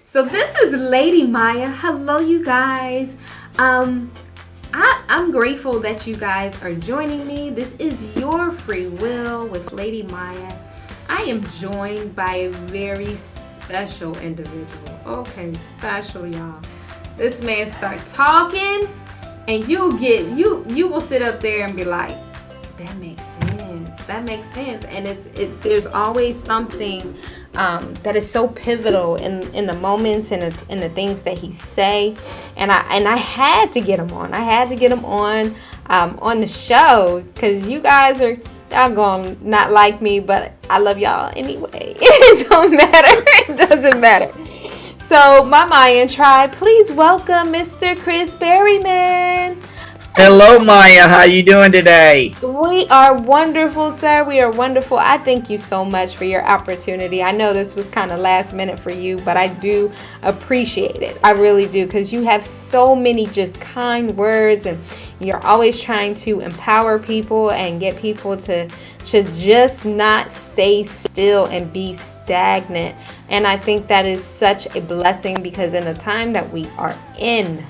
So this is LadyMyya. Hello, you guys. I'm grateful that you guys are joining me. This is your free will with LadyMyya. I am joined by a very special individual. Okay, special, y'all. This man start talking, and you will sit up there and be like, that makes sense. That makes sense. And there's always something that is so pivotal in the moments and in the things that he say. And I had to get him on. I had to get him on the show because you guys are doggone not like me, but I love y'all anyway. It don't matter. It doesn't matter. So my Mayan tribe, please welcome Mr. Chris Berryman. Hello, Myya. How you doing today? We are wonderful, sir. We are wonderful. I thank you so much for your opportunity. I know this was kind of last minute for you, but I do appreciate it. I really do, because you have so many just kind words, and you're always trying to empower people and get people to just not stay still and be stagnant. And I think that is such a blessing, because in the time that we are in,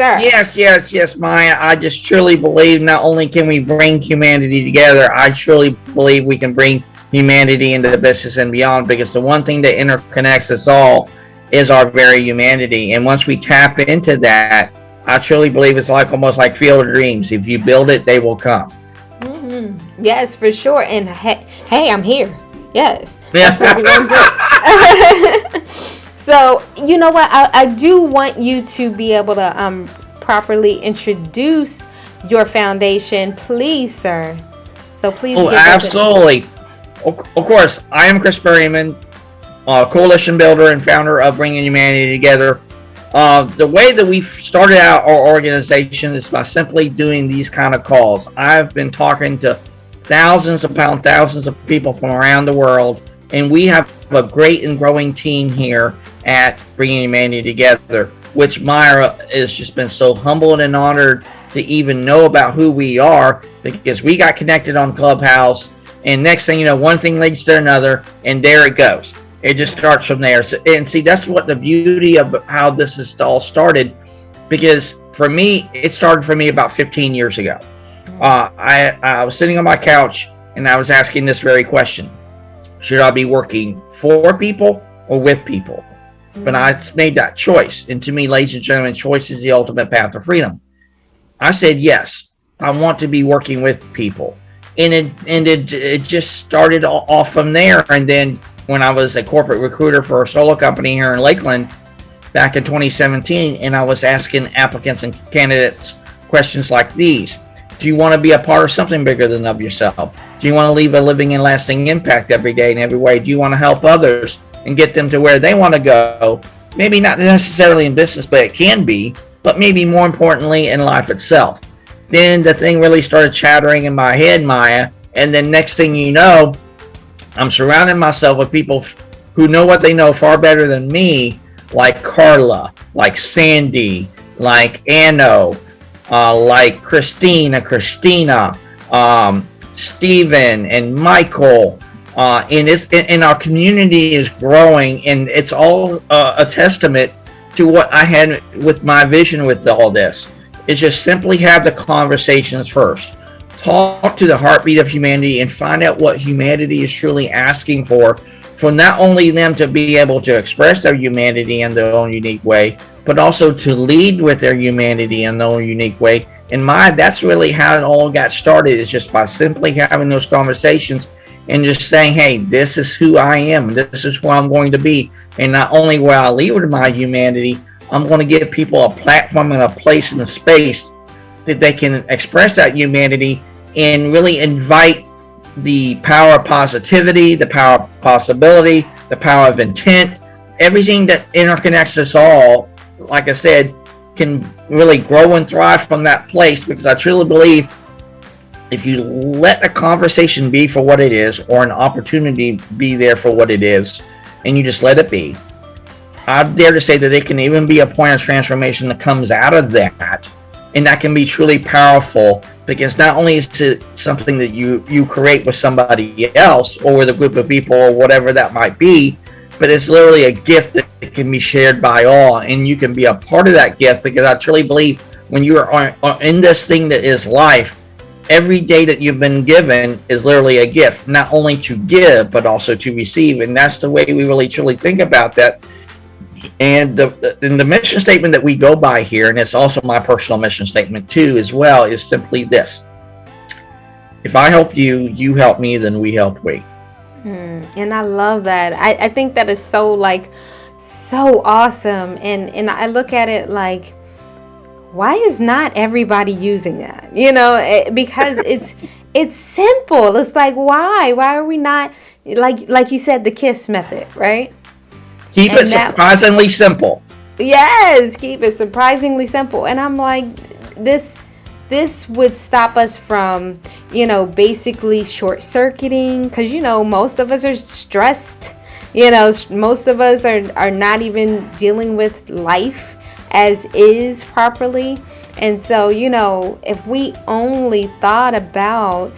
Yes, Myya. I just truly believe not only can we bring humanity together, I truly believe we can bring humanity into the business and beyond, because the one thing that interconnects us all is our very humanity. And once we tap into that, I truly believe it's like almost like Field of Dreams. If you build it, they will come. Mm-hmm. Yes, for sure. And hey, I'm here. Yes, that's what we're going to do. So, you know what? I do want you to be able to properly introduce your foundation, please, sir. So please. Oh, absolutely. Of course, I am Chris Berryman, coalition builder and founder of Bringing Humanity Together. The way that we started out our organization is by simply doing these kind of calls. I've been talking to thousands of people from around the world, and we have a great and growing team here at Bringing Humanity Together, which Myra has just been so humbled and honored to even know about who we are, because we got connected on Clubhouse, and next thing you know, one thing leads to another, and there it goes. It just starts from there. So, and see, that's what the beauty of how this is all started, because for me, it started for me about 15 years ago. I was sitting on my couch, and I was asking this very question: should I be working for people or with people? But I made that choice. And to me, ladies and gentlemen, choice is the ultimate path to freedom. I said, yes, I want to be working with people. And it just started off from there. And then when I was a corporate recruiter for a solo company here in Lakeland back in 2017, and I was asking applicants and candidates questions like these: do you want to be a part of something bigger than of yourself? Do you want to leave a living and lasting impact every day in every way? Do you want to help others and get them to where they want to go? Maybe not necessarily in business, but it can be, but maybe more importantly in life itself. Then the thing really started chattering in my head, Myya, and then next thing you know, I'm surrounding myself with people who know what they know far better than me, like Carla, like Sandy, like Anno, like Christina, Stephen, and Michael. And our community is growing, and it's all a testament to what I had with my vision with all this. Is just simply have the conversations first. Talk to the heartbeat of humanity and find out what humanity is truly asking for not only them to be able to express their humanity in their own unique way, but also to lead with their humanity in their own unique way. And that's really how it all got started, is just by simply having those conversations and just saying, hey, this is who I am, this is who I'm going to be. And not only will I lead with my humanity, I'm going to give people a platform and a place and a space that they can express that humanity and really invite the power of positivity, the power of possibility, the power of intent, everything that interconnects us all, like I said, can really grow and thrive from that place. Because I truly believe if you let a conversation be for what it is, or an opportunity be there for what it is, and you just let it be, I dare to say that it can even be a point of transformation that comes out of that. And that can be truly powerful, because not only is it something that you create with somebody else or with a group of people or whatever that might be, but it's literally a gift that it can be shared by all, and you can be a part of that gift, because I truly believe when you are in this thing that is life, every day that you've been given is literally a gift, not only to give, but also to receive. And that's the way we really truly think about that. And the mission statement that we go by here, and it's also my personal mission statement too as well, is simply this: if I help you, you help me, then we help we. And I love that. I think that is so awesome. And I look at it like, why is not everybody using that? Because it's simple. It's like, why are we not, like you said, the KISS method, right? Keep it surprisingly simple. Yes, keep it surprisingly simple. And I'm like, this would stop us from, basically short-circuiting, because, most of us are stressed. Most of us are not even dealing with life as is properly. And so, if we only thought about,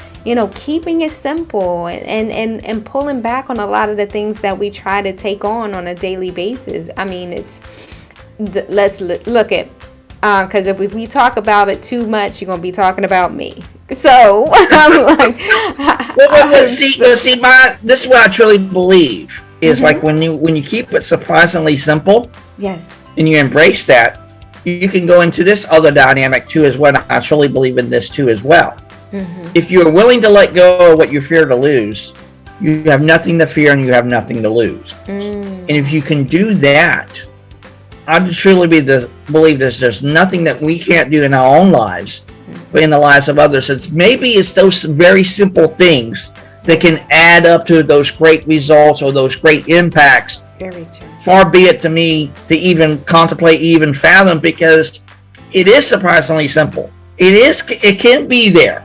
keeping it simple and pulling back on a lot of the things that we try to take on a daily basis. I mean, let's look at, because if we talk about it too much, you're going to be talking about me. So, I'm like... See, this is what I truly believe, is like when you keep it surprisingly simple, yes, and you embrace that, you can go into this other dynamic too as well. I truly believe in this too as well. If you're willing to let go of what you fear to lose, you have nothing to fear and you have nothing to lose. And if you can do that, I truly believe there's nothing that we can't do in our own lives, but in the lives of others. It's those very simple things that can add up to those great results or those great impacts. Very true. Far be it to me to even contemplate, even fathom, because it is surprisingly simple. It can be there,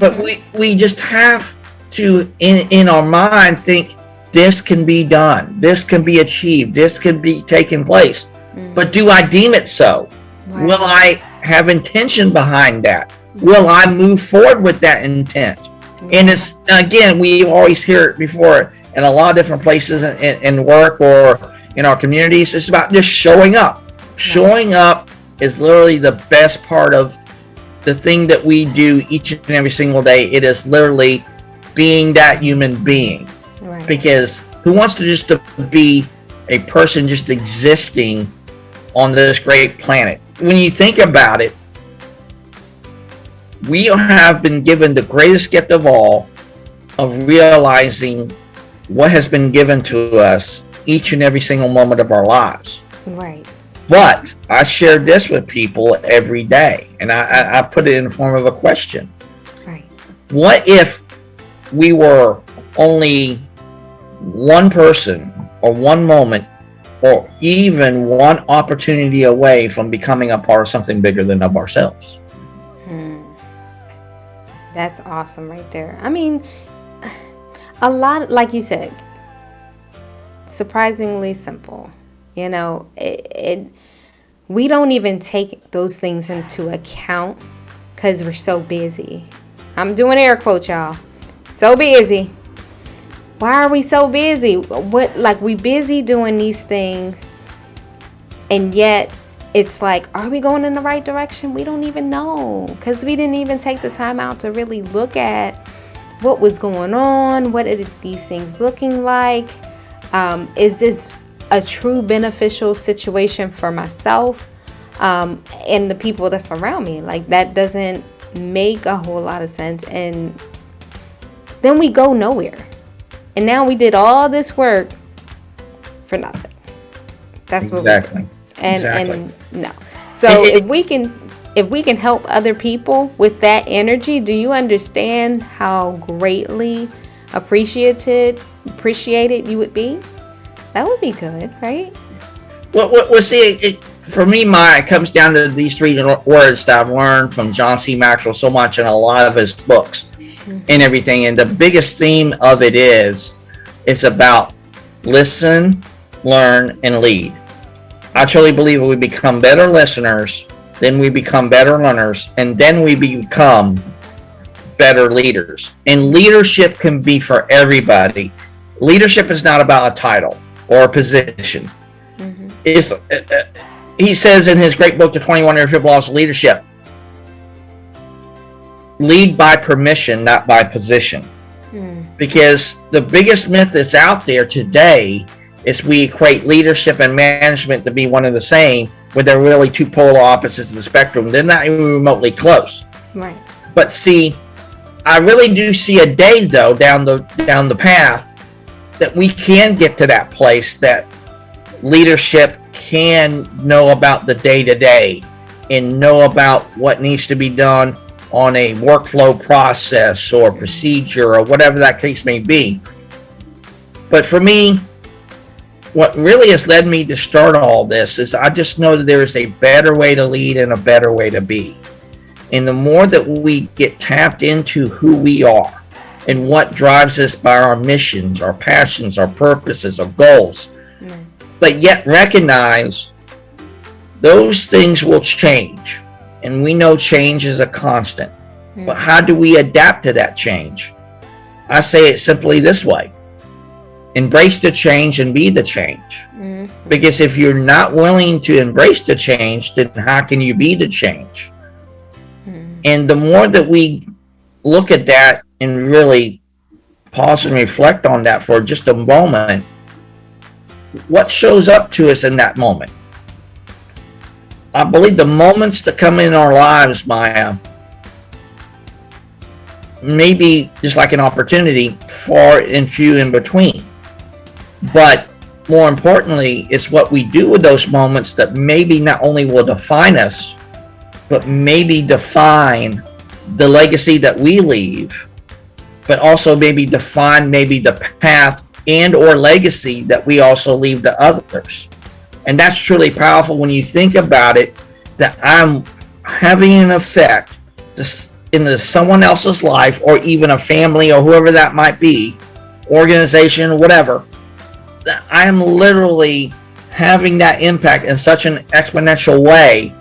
but we just have to, in our mind, think this can be done, this can be achieved, this can be taking place. But do I deem it so? Right. Will I have intention behind that? Will I move forward with that intent? And it's, again, we always hear it before in a lot of different places in work or in our communities. It's about just showing up. Showing up is literally the best part of the thing that we do each and every single day. It is literally being that human being. Right. Because who wants to just to be a person just existing on this great planet? When you think about it, we have been given the greatest gift of all, of realizing what has been given to us each and every single moment of our lives. Right. But I share this with people every day, and I put it in the form of a question. Right. What if we were only one person or one moment or even one opportunity away from becoming a part of something bigger than of ourselves? That's awesome right there. I mean, a lot, like you said, surprisingly simple. We don't even take those things into account because we're so busy. I'm doing air quotes, y'all. So busy. Why are we so busy? We busy doing these things, and yet it's like, are we going in the right direction? We don't even know, because we didn't even take the time out to really look at what was going on. What are these things looking like? Is this a true beneficial situation for myself and the people that's around me? Like, that doesn't make a whole lot of sense. And then we go nowhere. And now we did all this work for nothing. That's what we do. And no. So if we can help other people with that energy, do you understand how greatly appreciated you would be? That would be good, right? Well, see, for me, it comes down to these three words that I've learned from John C. Maxwell so much in a lot of his books and everything. And the biggest theme of it is, it's about listen, learn, and lead. I truly believe we become better listeners, then we become better learners, and then we become better leaders. And leadership can be for everybody. Leadership is not about a title or a position. is he says in his great book, The 21 Irrefutable Laws of Leadership, lead by permission, not by position. Because the biggest myth that's out there today is we equate leadership and management to be one and the same, when they're really two polar opposites of the spectrum. They're not even remotely close. Right. But see, I really do see a day, though, down the path that we can get to that place that leadership can know about the day-to-day and know about what needs to be done on a workflow process or procedure or whatever that case may be. But for me, what really has led me to start all this is I just know that there is a better way to lead and a better way to be. And the more that we get tapped into who we are and what drives us by our missions, our passions, our purposes, our goals, but yet recognize those things will change. And we know change is a constant. But how do we adapt to that change? I say it simply this way. Embrace the change and be the change. Because if you're not willing to embrace the change, then how can you be the change? And the more that we look at that and really pause and reflect on that for just a moment, what shows up to us in that moment? I believe the moments that come in our lives, Myya, maybe just like an opportunity, far and few in between. But more importantly, it's what we do with those moments that maybe not only will define us, but maybe define the legacy that we leave, but also maybe define maybe the path and or legacy that we also leave to others. And that's truly powerful when you think about it, that I'm having an effect into someone else's life, or even a family or whoever that might be, organization, whatever. That I am literally having that impact in such an exponential way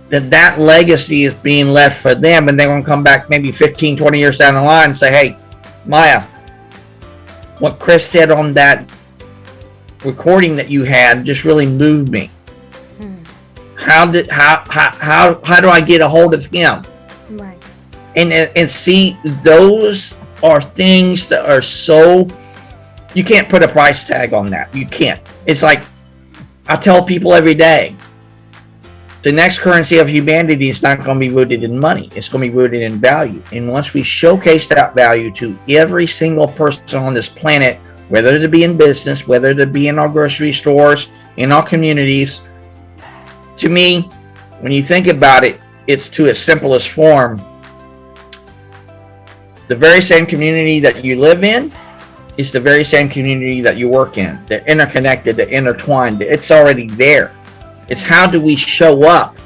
that that legacy is being left for them, and they're going to come back maybe 15, 20 years down the line and say, hey, Myya, what Chris said on that recording that you had just really moved me. How do I get a hold of him? Right. And see, those are things that are so, you can't put a price tag on that. You can't. It's like I tell people every day, the next currency of humanity is not going to be rooted in money. It's going to be rooted in value. And once we showcase that value to every single person on this planet, whether it be in business, whether it be in our grocery stores, in our communities, to me, when you think about it, it's to its simplest form. The very same community that you live in is the very same community that you work in. They're interconnected, they're intertwined. It's already there. It's how do we show up?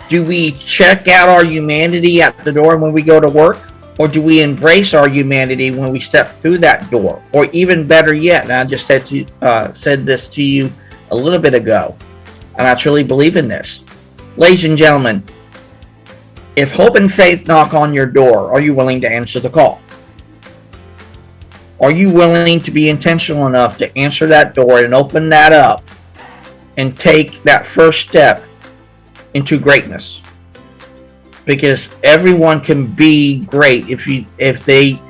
Do we check out our humanity at the door when we go to work? Or do we embrace our humanity when we step through that door? Or even better yet, and I just said this to you a little bit ago, and I truly believe in this. Ladies and gentlemen, if hope and faith knock on your door, are you willing to answer the call? Are you willing to be intentional enough to answer that door and open that up and take that first step into greatness? Because everyone can be great if they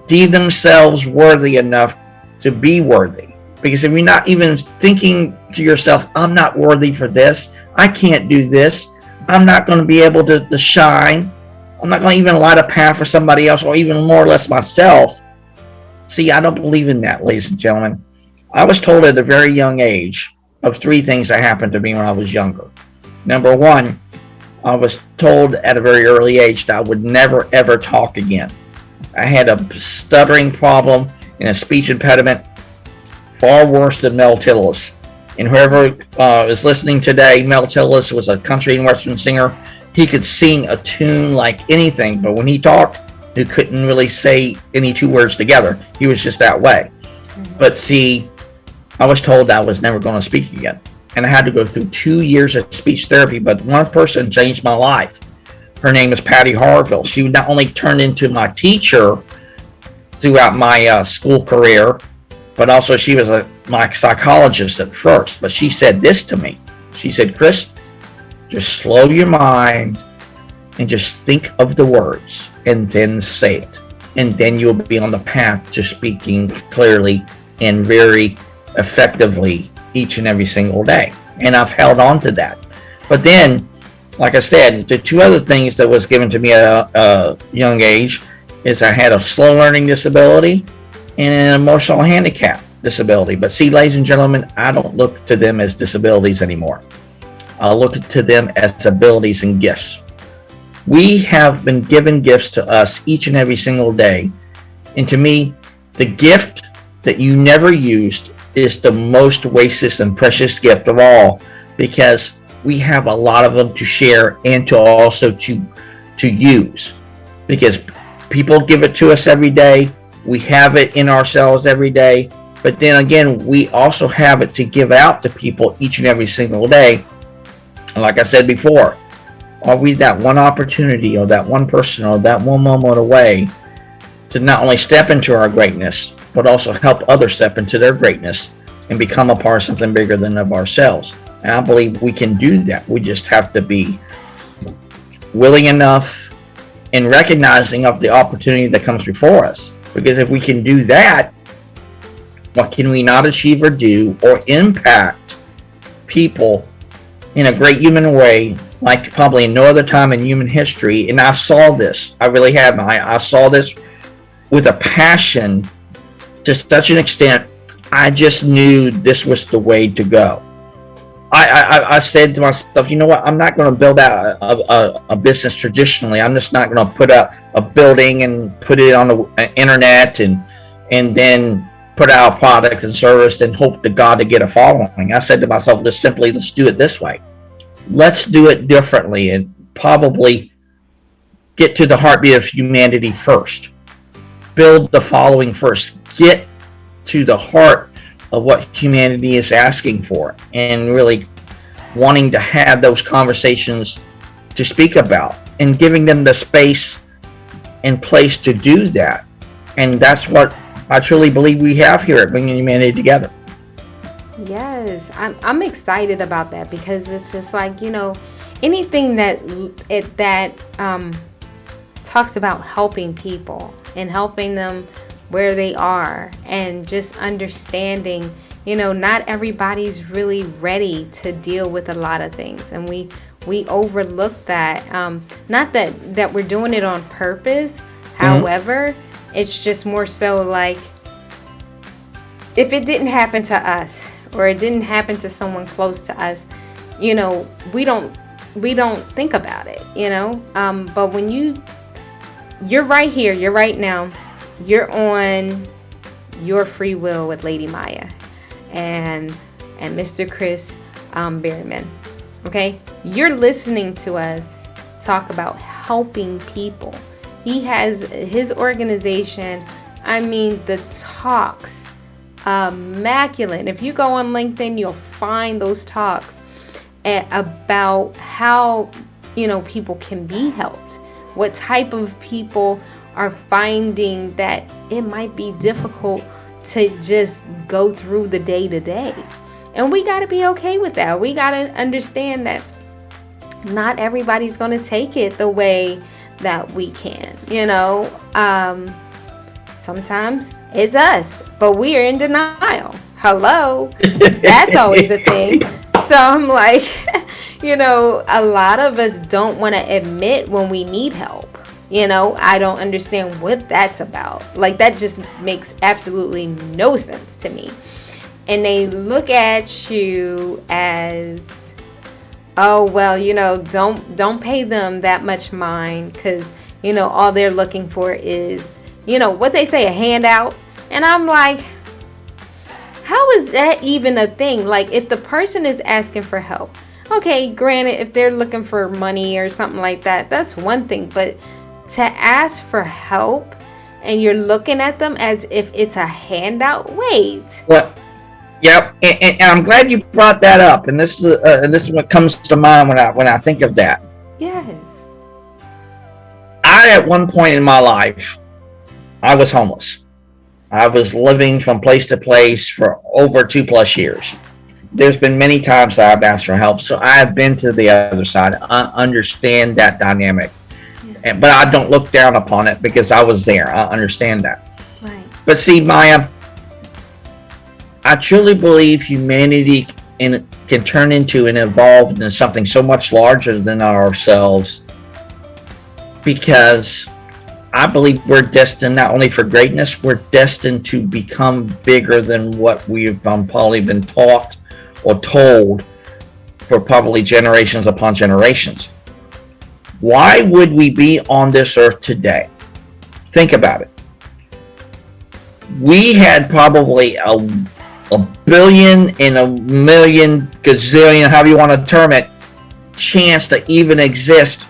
deem themselves worthy enough to be worthy. Because if you're not even thinking to yourself, I'm not worthy for this, I can't do this, I'm not going to be able to shine, I'm not going to even light a path for somebody else, or even more or less myself. See, I don't believe in that, ladies and gentlemen. I was told at a very young age of 3 things that happened to me when I was younger. Number 1, I was told at a very early age that I would never ever talk again. I had a stuttering problem and a speech impediment far worse than Mel Tillis. And whoever is listening today, Mel Tillis was a country and western singer. He could sing a tune like anything, but when he talked, he couldn't really say any 2 words together. He was just that way. But see, I was told I was never going to speak again. And I had to go through 2 years of speech therapy, but one person changed my life. Her name is Patty Harville. She not only turned into my teacher throughout my school career, but also she was my psychologist at first, but she said this to me. She said, Chris, just slow your mind and just think of the words and then say it. And then you'll be on the path to speaking clearly and very effectively each and every single day. And I've held on to that. But then, like I said, the two other things that was given to me at a young age is I had a slow learning disability and an emotional handicap disability. But see, ladies and gentlemen, I don't look to them as disabilities anymore. I look to them as abilities and gifts. We have been given gifts to us each and every single day. And to me, the gift that you never used is the most wasted and precious gift of all, because we have a lot of them to share and to also to use, because people give it to us every day. We have it in ourselves every day, but then again, we also have it to give out to people each and every single day. And like I said before, are we that one opportunity or that one person or that one moment away to not only step into our greatness, but also help others step into their greatness and become a part of something bigger than of ourselves? And I believe we can do that. We just have to be willing enough and recognizing of the opportunity that comes before us. Because if we can do that, what can we not achieve or do or impact people in a great human way, like probably no other time in human history? And I saw this. I really have. I saw this with a passion to such an extent, I just knew this was the way to go. I said to myself, you know what? I'm not going to build out a business traditionally. I'm just not going to put up a building and put it on the internet and then put out a product and service and hope to God to get a following. I said to myself, let's do it this way. Let's do it differently and probably get to the heartbeat of humanity first. Build the following first. Get to the heart of what humanity is asking for and really wanting to have those conversations to speak about and giving them the space and place to do that. And that's what I truly believe we have here at Bringing Humanity Together. Yes, I'm excited about that, because it's just like, anything that talks about helping people and helping them where they are, and just understanding, not everybody's really ready to deal with a lot of things, and we overlook that. Not that we're doing it on purpose. However, it's just more so like, if it didn't happen to us or it didn't happen to someone close to us, we don't think about it, but when you're right here, you're right now, you're on your free will with LadyMyya and Mr. Chris Berryman. Okay, you're listening to us talk about helping people. He has his organization. I mean, the talks, immaculate. If you go on LinkedIn, you'll find those talks about how people can be helped. What type of people are finding that it might be difficult to just go through the day to day. And we got to be okay with that. We got to understand that not everybody's going to take it the way that we can. Sometimes it's us, but we are in denial. Hello. That's always a thing. So I'm like, a lot of us don't want to admit when we need help. I don't understand what that's about. Like, that just makes absolutely no sense to me. And they look at you as, oh, well, don't pay them that much mind, because, all they're looking for is, what they say, a handout. And I'm like, how is that even a thing? Like, if the person is asking for help, okay, granted, if they're looking for money or something like that, that's one thing. But to ask for help and you're looking at them as if it's a handout, wait. Well, yep, and I'm glad you brought that up. And this is what comes to mind when I think of that. Yes. At one point in my life, I was homeless. I was living from place to place for over 2+ years. There's been many times that I've asked for help, so I have been to the other side. I understand that dynamic, but I don't look down upon it because I was there. I understand that. Right. But see, Myya, I truly believe humanity can turn into and evolve into something so much larger than ourselves, because I believe we're destined not only for greatness, we're destined to become bigger than what we've probably been taught or told for probably generations upon generations. Why would we be on this earth today? Think about it. We had probably a billion and a million gazillion, however you want to term it, chance to even exist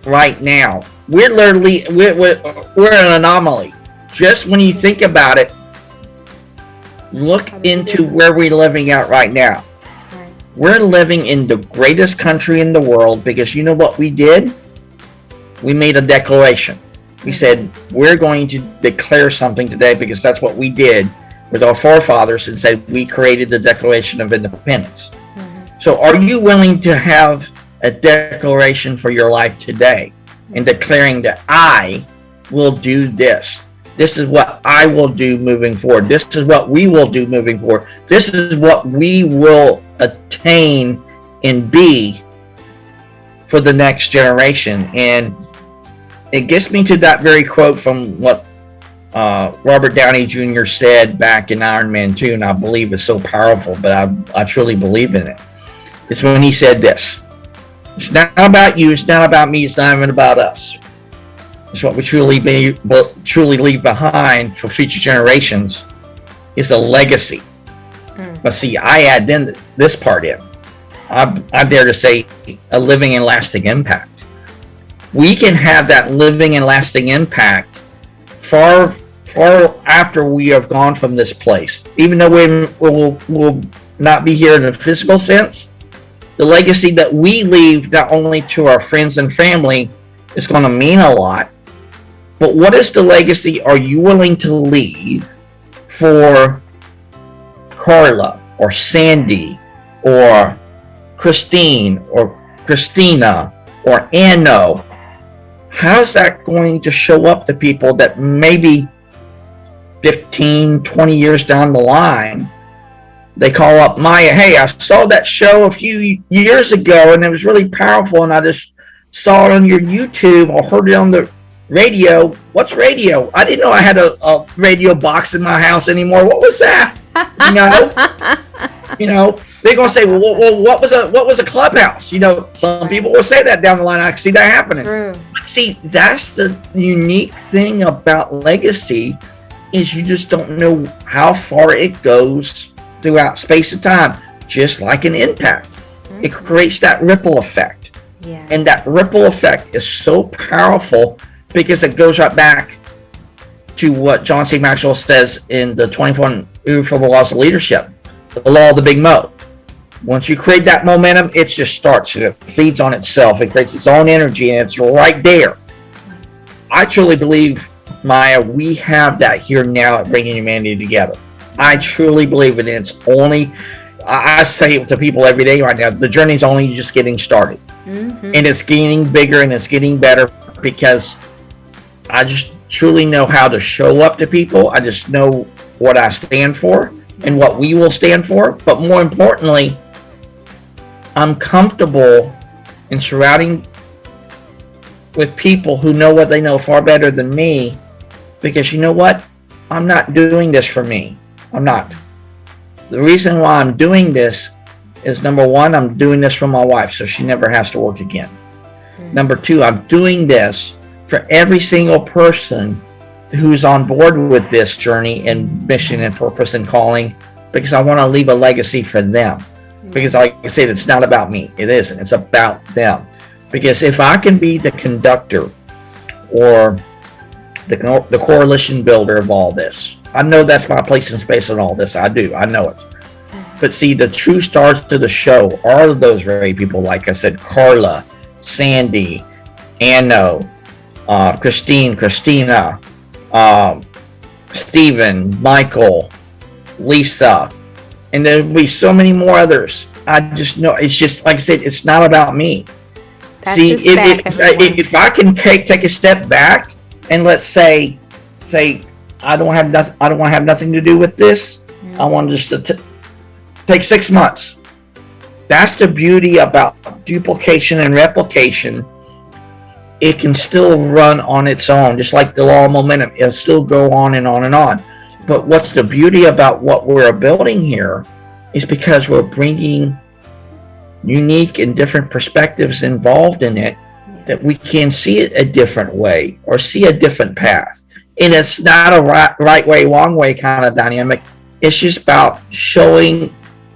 right now. We're literally we're an anomaly. Just when you think about it, look into where we're living at right now. We're living in the greatest country in the world because you know what we did? We made a declaration. We said we're going to declare something today because that's what we did with our forefathers, and said we created the Declaration of Independence. So are you willing to have a declaration for your life today and declaring that I will do this? This is what I will do moving forward. This is what we will do moving forward. This is what we will attain and be for the next generation. And it gets me to that very quote from what Robert Downey Jr. said back in Iron Man 2, and I believe it's so powerful, but I truly believe in it. It's when he said this: it's not about you, it's not about me, it's not even about us. It's what we truly leave behind for future generations is a legacy. But see, I add then this part in. I dare to say a living and lasting impact. We can have that living and lasting impact far after we have gone from this place. Even though we will not be here in a physical sense, the legacy that we leave not only to our friends and family is going to mean a lot, but what is the legacy are you willing to leave for Carla or Sandy or Christine or Christina or Anno? How's that going to show up to people that maybe 15, 20 years down the line, they call up Myya, hey, I saw that show a few years ago and it was really powerful and I just saw it on your YouTube or heard it on the radio. What's radio? I didn't know I had a radio box in my house anymore. What was that? They're gonna say, well, what was a clubhouse? Some people will say that down the line. I can see that happening. True. But see, that's the unique thing about legacy, is you just don't know how far it goes throughout space and time, just like an impact. It creates that ripple effect. Yeah. And that ripple effect is so powerful because it goes right back to what John C. Maxwell says in the 21 Irrefutable Laws of Leadership, the law of the big mo. Once you create that momentum, it just starts. It feeds on itself. It creates its own energy, and it's right there. I truly believe, Myya, we have that here now at Bringing Humanity Together. I truly believe it. It's only, I say it to people every day right now, the journey's only just getting started. And it's getting bigger and it's getting better because I just truly know how to show up to people. I just know what I stand for and what we will stand for. But more importantly, I'm comfortable in surrounding with people who know what they know far better than me, because you know what? I'm not doing this for me. I'm not. The reason why I'm doing this is, number one, I'm doing this for my wife so she never has to work again. Number two, I'm doing this for every single person who's on board with this journey and mission and purpose and calling, because I want to leave a legacy for them. Because like I said, it's not about me. It isn't. It's about them. Because if I can be the conductor or the coalition builder of all this, I know that's my place in space in all this. I do. I know it. But see, the true stars to the show are those very people, like I said, Carla, Sandy, Anno, Christine, Christina, Stephen, Michael, Lisa, and there'll be so many more others. I just know it's just like I said, it's not about me. That's See, a stack, if I can take a step back and let's say I don't want to have nothing to do with this. I want just to take 6 months. That's the beauty about duplication and replication. It can still run on its own, just like the law of momentum. It'll still go on and on and on. But what's the beauty about what we're building here is because we're bringing unique and different perspectives involved in it, that we can see it a different way or see a different path. And it's not a right way, wrong way kind of dynamic. It's just about showing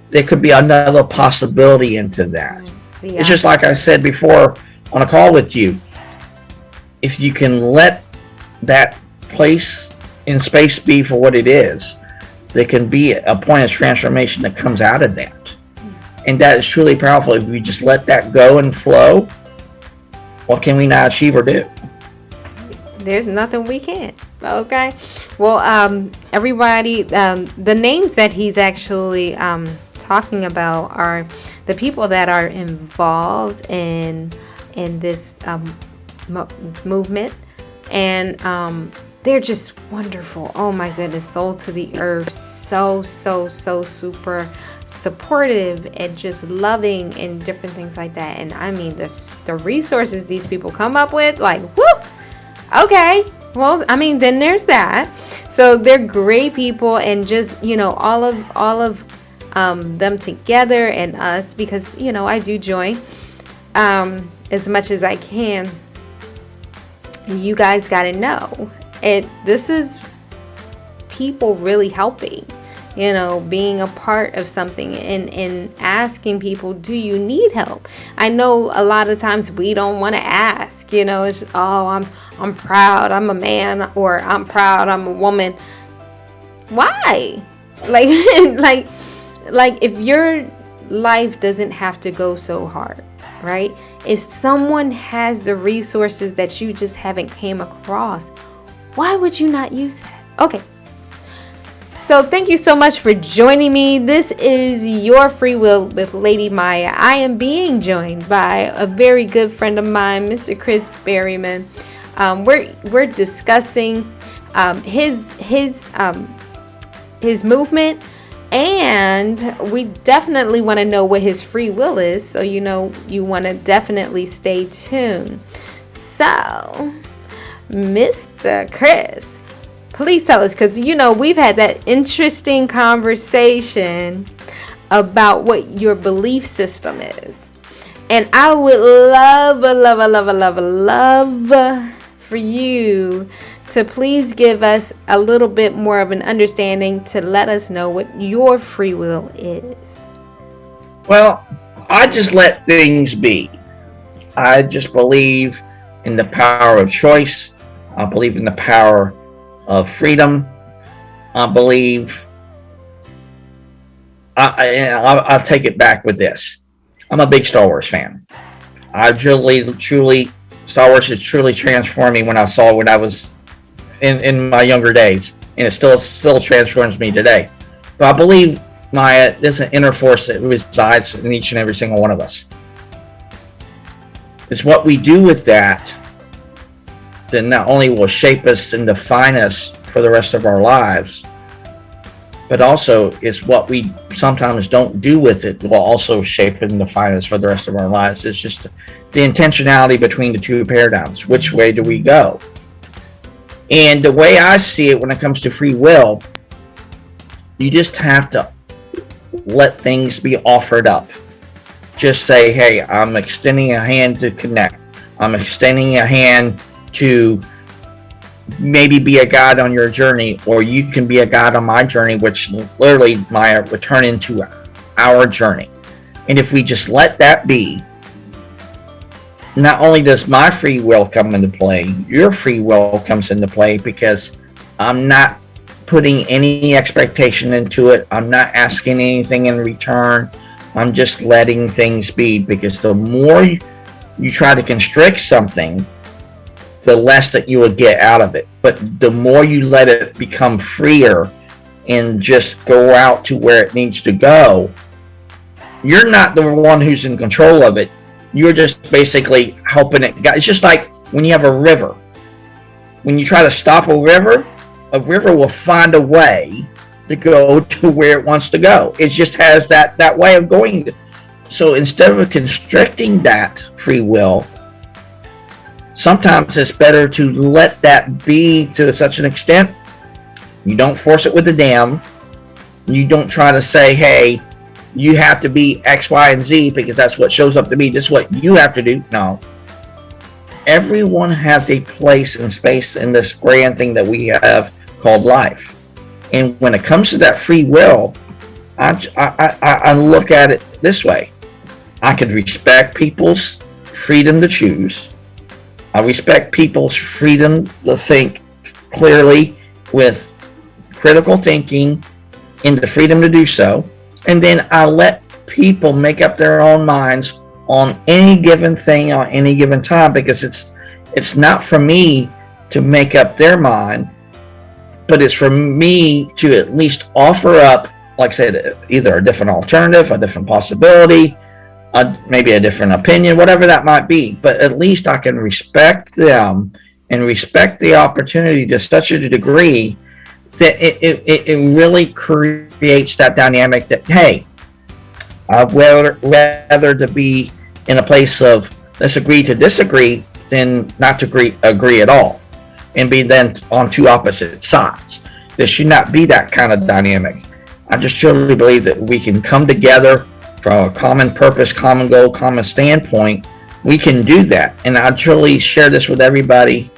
there could be another possibility into that. Yeah. It's just like I said before on a call with you. If you can let that place in space be for what it is, there can be a point of transformation that comes out of that. And that is truly powerful. If we just let that go and flow, what can we not achieve or do? There's nothing we can't. Okay. Well, everybody, the names that he's actually talking about are the people that are involved in this movement, and they're just wonderful. Oh my goodness, soul to the earth, so super supportive and just loving and different things like that. And I mean, the resources these people come up with, like, whoop, okay, well, I mean, then there's that. So they're great people, and just, you know, all of them together and us, because, you know, I do join as much as I can. You guys got to know this is people really helping, you know, being a part of something and asking people, do you need help? I know a lot of times we don't want to ask, you know, it's, oh, I'm proud I'm a man, or I'm proud I'm a woman. Why? Like like if your life doesn't have to go so hard, right? If someone has the resources that you just haven't came across, why would you not use that? Okay. So thank you so much for joining me. This is Your Free Will with Lady Myya. I am being joined by a very good friend of mine, Mr. Chris Berryman. We're discussing his movement, and we definitely want to know what his free will is. So you know you want to definitely stay tuned. So, Mr. Chris, please tell us, because, you know, we've had that interesting conversation about what your belief system is. And I would love for you to please give us a little bit more of an understanding, to let us know what your free will is. Well, I just let things be. I just believe in the power of choice. I believe in the power of freedom. I believe, I'll take it back with this. I'm a big Star Wars fan. I truly, Star Wars has truly transformed me when I saw it when I was in my younger days, and it still transforms me today. But I believe, Myya, there's an inner force that resides in each and every single one of us. It's what we do with that that not only will shape us and define us for the rest of our lives, but also is what we sometimes don't do with it will also shape and define us for the rest of our lives. It's just the intentionality between the two paradigms. Which way do we go? And the way I see it when it comes to free will, you just have to let things be offered up. Just say, hey, I'm extending a hand to connect. I'm extending a hand to maybe be a guide on your journey, or you can be a guide on my journey, which literally, Myya, would turn into our journey. And if we just let that be, not only does my free will come into play, your free will comes into play, because I'm not putting any expectation into it. I'm not asking anything in return. I'm just letting things be, because the more you try to constrict something, the less that you would get out of it. But the more you let it become freer and just go out to where it needs to go, you're not the one who's in control of it. You're just basically helping it go. It's just like when you have a river. When you try to stop a river will find a way to go to where it wants to go. It just has that way of going. So instead of constricting that free will, sometimes it's better to let that be to such an extent. You don't force it with the dam. You don't try to say, hey, you have to be X, Y, and Z because that's what shows up to be. This is what you have to do. No. Everyone has a place and space in this grand thing that we have called life. And when it comes to that free will, I look at it this way. I could respect people's freedom to choose. I respect people's freedom to think clearly with critical thinking and the freedom to do so. And then I let people make up their own minds on any given thing on any given time, because it's not for me to make up their mind, but it's for me to at least offer up, like I said, either a different alternative, a different possibility, maybe a different opinion, whatever that might be. But at least I can respect them and respect the opportunity to such a degree that it really creates that dynamic that, hey, I'd rather to be in a place of let's agree to disagree than not to agree at all and be then on two opposite sides. There should not be that kind of dynamic. I just truly believe that we can come together from a common purpose, common goal, common standpoint. We can do that. And I truly share this with everybody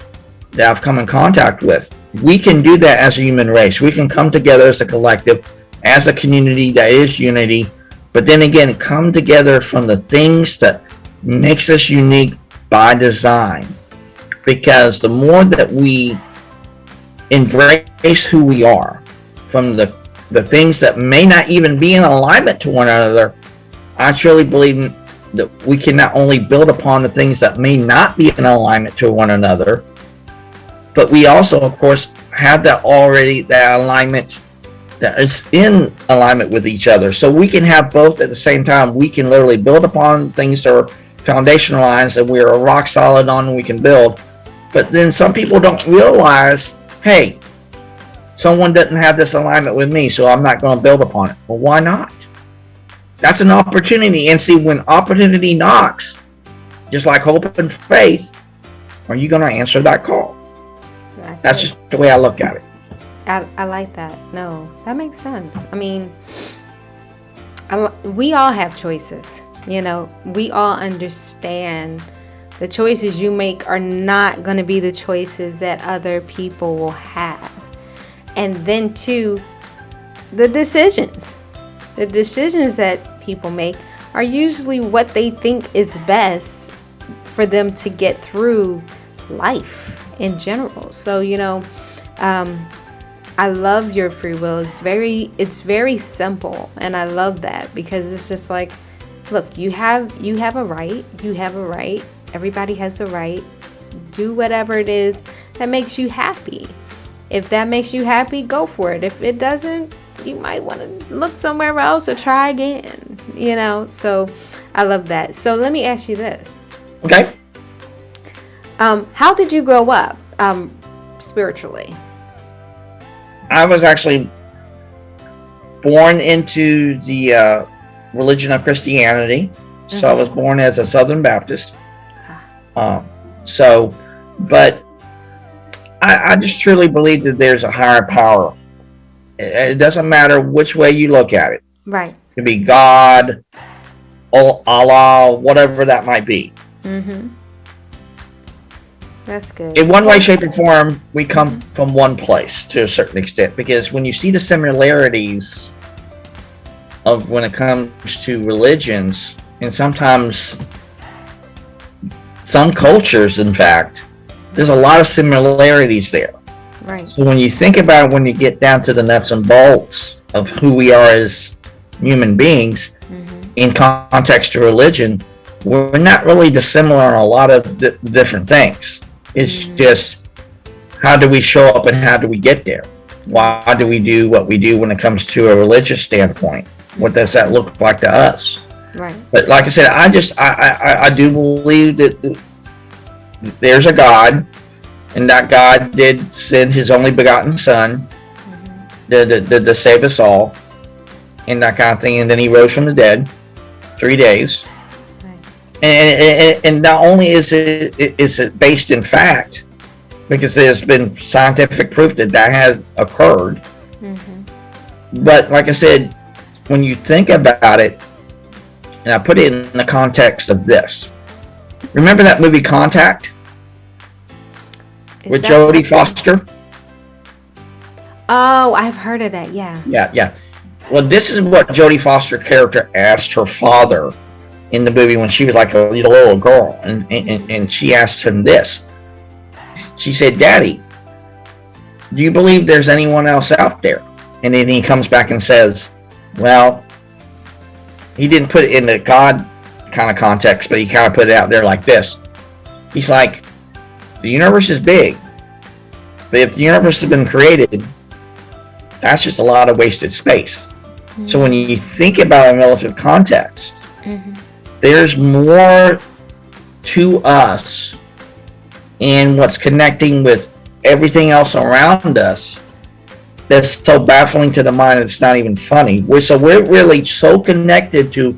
that I've come in contact with. We can do that as a human race. We can come together as a collective, as a community that is unity, but then again, come together from the things that makes us unique by design. Because the more that we embrace who we are, from the things that may not even be in alignment to one another, I truly believe that we can not only build upon the things that may not be in alignment to one another, but we also, of course, have that alignment that is in alignment with each other. So we can have both at the same time. We can literally build upon things that are foundational lines that we are rock solid on and we can build. But then some people don't realize, hey, someone doesn't have this alignment with me, so I'm not going to build upon it. Well, why not? That's an opportunity. And see, when opportunity knocks, just like hope and faith, are you going to answer that call? Exactly. That's just the way I look at it. I like that. No, that makes sense. I mean, we all have choices. You know, we all understand the choices you make are not going to be the choices that other people will have. And then too, the decisions that people make are usually what they think is best for them to get through life in general. So, you know, I love your free will. It's very simple, and I love that, because it's just like, look, you have a right. You have a right. Everybody has a right. Do whatever it is that makes you happy. If that makes you happy, go for it. If it doesn't, you might want to look somewhere else or try again. You know, so I love that. So let me ask you this. Okay. How did you grow up spiritually? I was actually born into the religion of Christianity. Mm-hmm. So I was born as a Southern Baptist. But I just truly believe that there's a higher power. It doesn't matter which way you look at it. Right. It could be God, Allah, whatever that might be. Mm-hmm. That's good. In one way, shape, or form, we come from one place to a certain extent, because when you see the similarities of when it comes to religions, and sometimes some cultures, in fact, there's a lot of similarities there. Right. So when you think about it, when you get down to the nuts and bolts of who we are as human beings, in context to religion, we're not really dissimilar on a lot of different things. It's just, how do we show up and how do we get there? Why do we do what we do when it comes to a religious standpoint? What does that look like to us? Right. But like I said, I do believe that there's a God, and that God did send his only begotten son to save us all, and that kind of thing. And then he rose from the dead 3 days. And not only is it based in fact, because there's been scientific proof that has occurred, but like I said, when you think about it, and I put it in the context of this, remember that movie Contact with Jodie Foster? Oh, I've heard of that. Yeah. Well, this is what Jodie Foster character asked her father in the movie when she was like a little girl, and she asked him this. She said, "Daddy, do you believe there's anyone else out there?" And then he comes back and says, well, he didn't put it in the God kind of context, but he kind of put it out there like this. He's like, the universe is big, but if the universe has been created, that's just a lot of wasted space. So when you think about a relative context, there's more to us and what's connecting with everything else around us that's so baffling to the mind it's not even funny. So we're really so connected to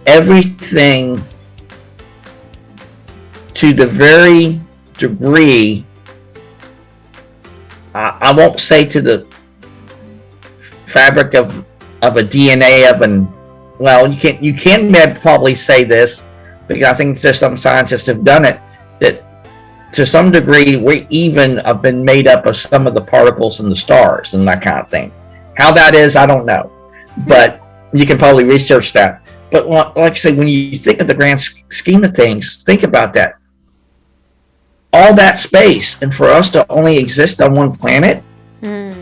everything to the very degree, I won't say to the fabric of a DNA of an, well, you can probably say this, because I think there's some scientists have done it, that to some degree we even have been made up of some of the particles in the stars and that kind of thing. How that is, I don't know, but you can probably research that. But like I say, when you think of the grand scheme of things, think about that. All that space, and for us to only exist on one planet, I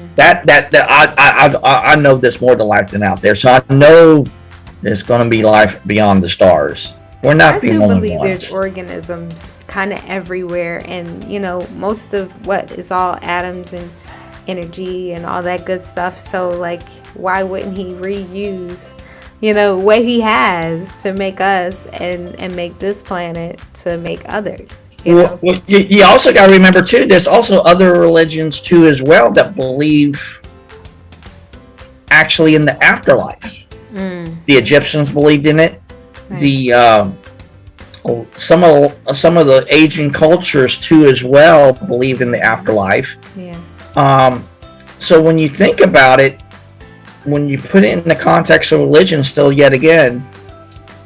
know there's more to life than out there. So I know there's going to be life beyond the stars. We're not the only ones. I do believe there's organisms kind of everywhere, and most of what is all atoms and energy and all that good stuff. So like, why wouldn't he reuse what he has to make us and make this planet to make others? Well, you also got to remember too, there's also other religions too as well that believe actually in the afterlife. The Egyptians believed in it. Right. The some of the Asian cultures too as well believe in the afterlife. Yeah. So when you think about it, when you put it in the context of religion, still yet again,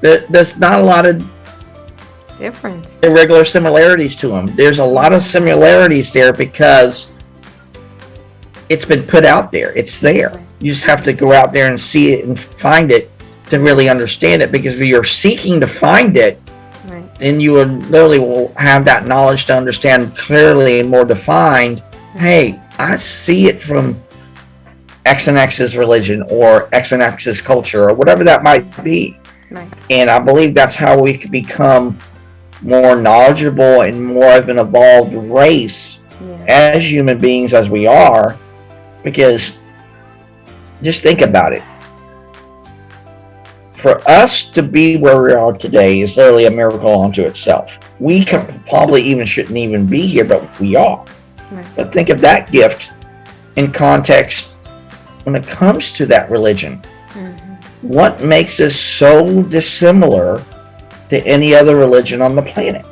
there's not a lot of difference, irregular similarities to them. There's a lot of similarities there because it's been put out there. It's there. You just have to go out there and see it and find it to really understand it, because if you're seeking to find it, then you will have that knowledge to understand clearly and more defined. Hey, I see it from X and X's religion or X and X's culture or whatever that might be. Right. And I believe that's how we can become more knowledgeable and more of an evolved race as human beings as we are. Because just think about it. For us to be where we are today is literally a miracle unto itself. We shouldn't even be here, but we are. Right. But think of that gift in context when it comes to that religion. What makes us so dissimilar to any other religion on the planet?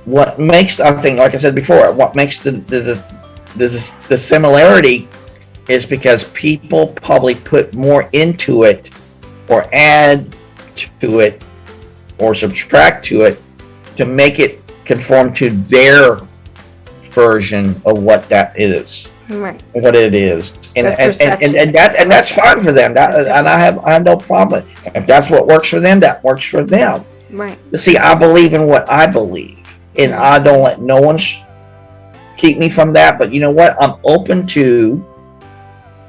What makes, I think, like I said before, what makes the similarity is because people probably put more into it or add to it or subtract to it to make it conform to their version of what that is. Right. What it is, and that's fine for them. And I have no problem. If that's what works for them, that works for them. Right. But see, I believe in what I believe, and I don't let no one keep me from that. But you know what? I'm open to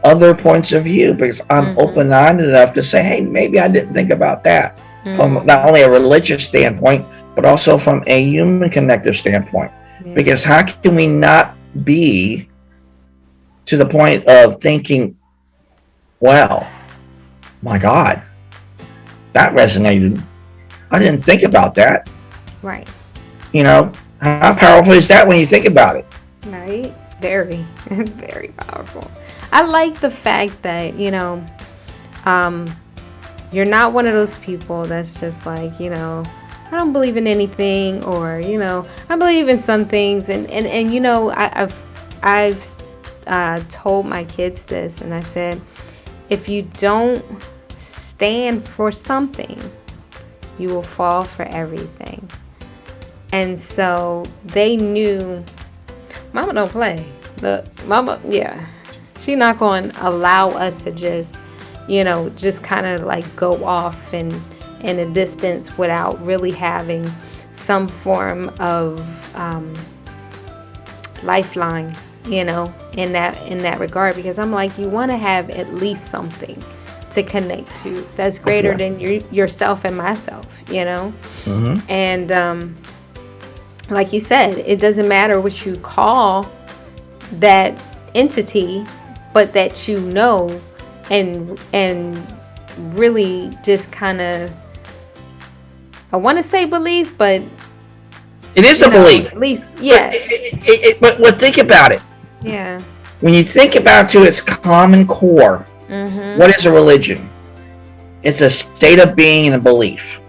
other points of view because I'm open-minded enough to say, hey, maybe I didn't think about that from not only a religious standpoint, but also from a human connective standpoint. Yeah. Because how can we not be to the point of thinking, wow, my God, that resonated. I didn't think about that. Right. How powerful is that when you think about it? Right. Very, very powerful. I like the fact that, you're not one of those people that's just like, I don't believe in anything, or, I believe in some things. And I've told my kids this, and I said, if you don't stand for something, you will fall for everything. And so they knew, Mama don't play. Mama, yeah, she not going to allow us to just kind of like go off in a distance without really having some form of lifeline, in that regard. Because I'm like, you want to have at least something to connect to that's greater than yourself and myself, Mm-hmm. And like you said, it doesn't matter what you call that entity, but that and really just kind of, I want to say belief, but it is a belief. At least, yeah. But think about it. Yeah. When you think about to its common core, what is a religion? It's a state of being and a belief.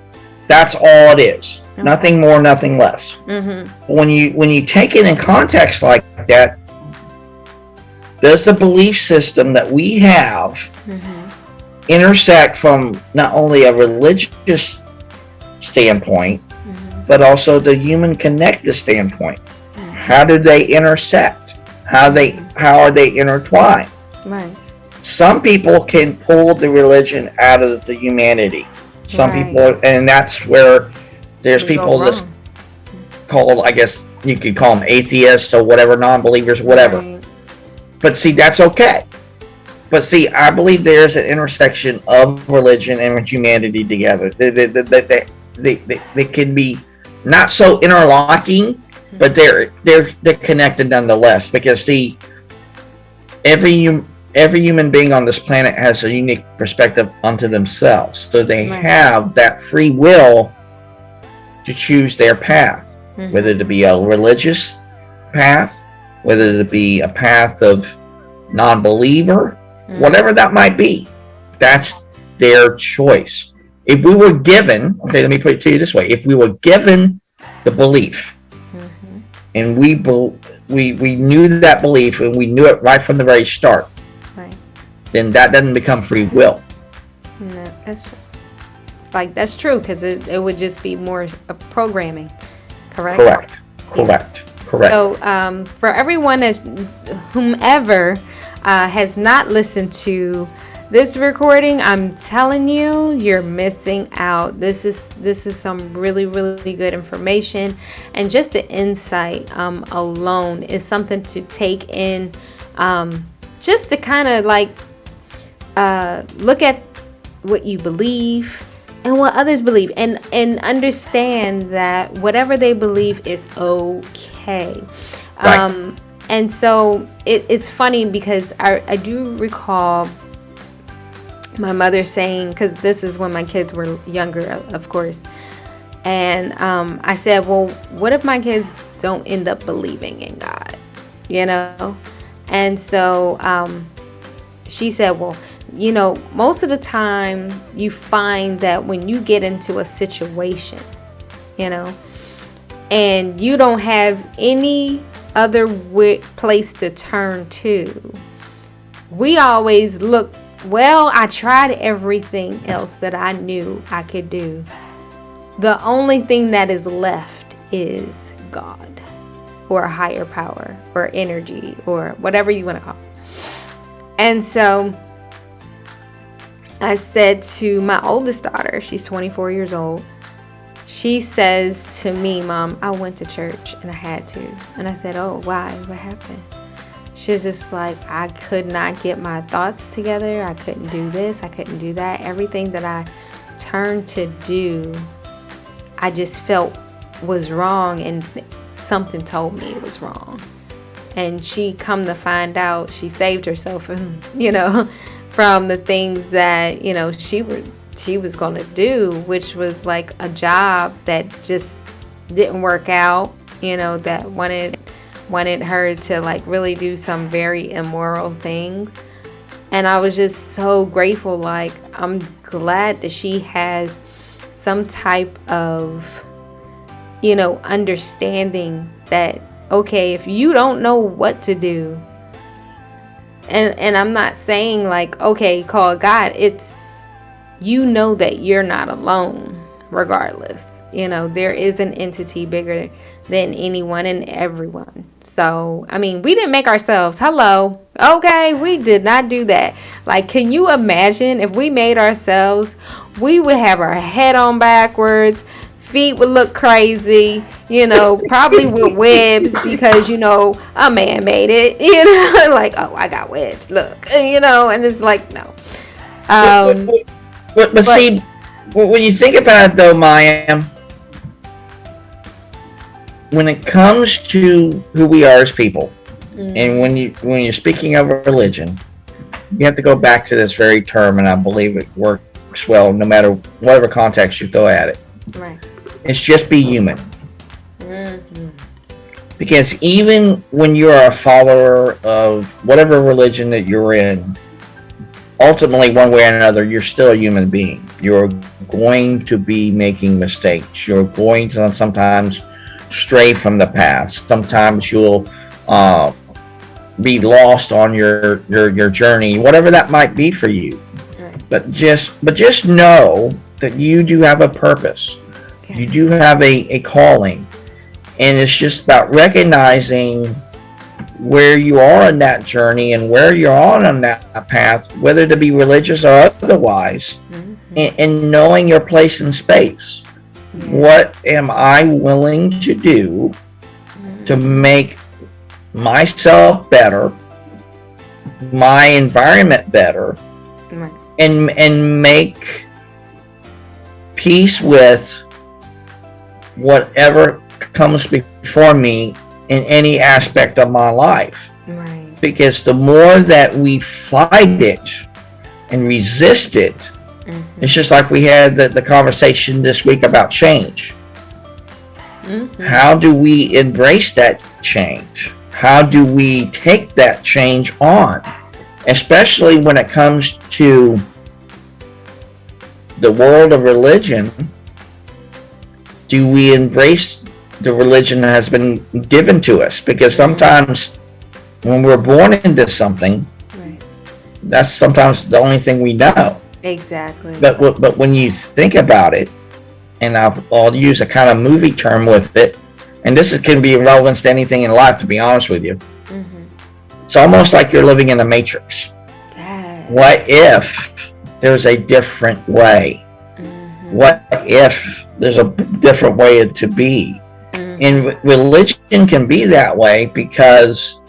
That's all it is. Okay. Nothing more, nothing less. But when you take it in context like that, does the belief system that we have intersect from not only a religious standpoint, but also the human connected standpoint? How do they intersect? How are they intertwined? Right. Some people can pull the religion out of the humanity. Some people, and that's where there's people that's called, I guess you could call them atheists or whatever, non-believers, whatever. Right. But see, that's okay. But see, I believe there's an intersection of religion and humanity together. They can be not so interlocking, but they're connected nonetheless. Because see, every human being on this planet has a unique perspective unto themselves, so they have that free will to choose their path, whether it be a religious path, whether it be a path of non-believer, whatever that might be. That's their choice. If we were given, okay, let me put it to you this way: if we were given the belief, and we knew that belief, and we knew it right from the very start, then that doesn't become free will. No, that's true, because it would just be more programming, correct? Correct. So for everyone whomever has not listened to this recording, I'm telling you, you're missing out. This is some really, really good information, and just the insight alone is something to take in, just to kind of like look at what you believe and what others believe, and understand that whatever they believe is okay. Right. And so it's funny, because I do recall my mother saying, because this is when my kids were younger, of course, and I said, well, what if my kids don't end up believing in God, and so she said, well, most of the time you find that when you get into a situation, and you don't have any other place to turn to, we always look, well, I tried everything else that I knew I could do. The only thing that is left is God, or a higher power, or energy, or whatever you want to call it. And so I said to my oldest daughter, she's 24 years old, she says to me, Mom, I went to church and I had to. And I said, oh, why? What happened? She was just like, I could not get my thoughts together. I couldn't do this. I couldn't do that. Everything that I turned to do, I just felt was wrong. And something told me it was wrong. And she come to find out she saved herself, from the things that, she was going to do, which was like a job that just didn't work out, that wanted her to like really do some very immoral things. And I was just so grateful. Like, I'm glad that she has some type of, understanding that, okay, if you don't know what to do, and I'm not saying like, okay, call God. It's, that you're not alone regardless. There is an entity bigger than anyone and everyone. So, I mean, we didn't make ourselves. Hello. Okay, we did not do that. Like, can you imagine if we made ourselves? We would have our head on backwards. Feet would look crazy, probably with webs because, a man made it, like, oh, I got webs, look, and it's like, no. But see, when you think about it though, Myya, when it comes to who we are as people, and when you're speaking of religion, you have to go back to this very term, and I believe it works well no matter whatever context you throw at it. Right. It's just be human. Because even when you're a follower of whatever religion that you're in, ultimately, one way or another, you're still a human being. You're going to be making mistakes. You're going to sometimes stray from the past. Sometimes you'll be lost on your journey, whatever that might be for you. Right. But just know that you do have a purpose. Yes. You do have a calling. And it's just about recognizing where you are on that journey and where you're on that path, whether to be religious or otherwise, and knowing your place in space. Yes. What am I willing to do to make myself better, my environment better, and make peace with whatever comes before me in any aspect of my life. Right. Because the more that we fight it and resist it, it's just like we had the conversation this week about change. How do we embrace that change? How do we take that change on? Especially when it comes to the world of religion. Do we embrace the religion that has been given to us? Because sometimes when we're born into something, that's sometimes the only thing we know. Exactly. But when you think about it, and I'll use a kind of movie term with it, and this can be relevant to anything in life, to be honest with you. It's almost like you're living in a matrix. What if there's a different way? What if there's a different way to be? And religion can be that way because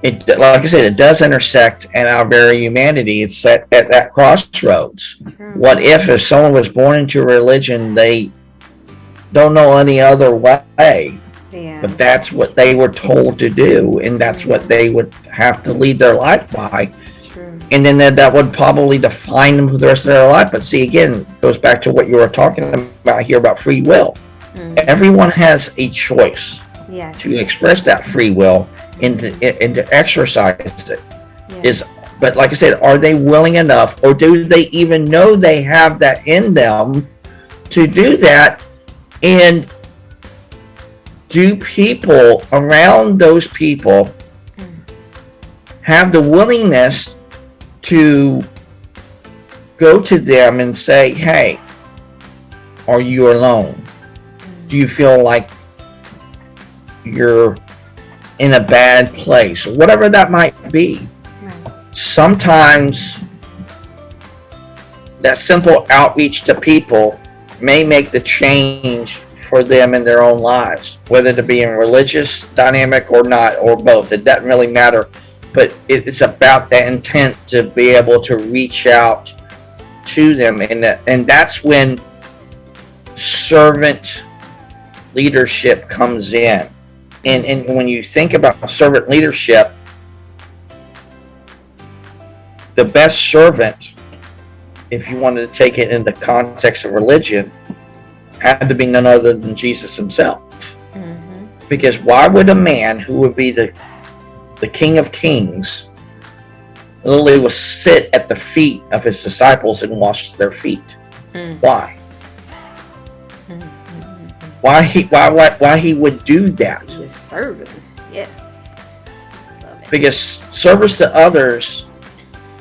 it, like I said, it does intersect in our very humanity. It's at that crossroads. What if someone was born into a religion, they don't know any other way, but that's what they were told to do, and that's what they would have to lead their life by. And then that would probably define them for the rest of their life. But see, again, it goes back to what you were talking about here about free will. Everyone has a choice to express that free will and to exercise it. But like I said, are they willing enough, or do they even know they have that in them to do that? And do people around those people have the willingness to go to them and say, hey, are you alone? Do you feel like you're in a bad place? Or whatever that might be. Sometimes that simple outreach to people may make the change for them in their own lives, whether to be in religious dynamic or not, or both. It doesn't really matter. But it's about the intent to be able to reach out to them. And that's when servant leadership comes in. And when you think about servant leadership, the best servant, if you wanted to take it in the context of religion, had to be none other than Jesus himself. Mm-hmm. Because why would a man who would be the King of Kings literally will sit at the feet of his disciples and wash their feet? Mm. Why? Mm-hmm. Why he would do that? He was serving. Yes. Love it. Because service to others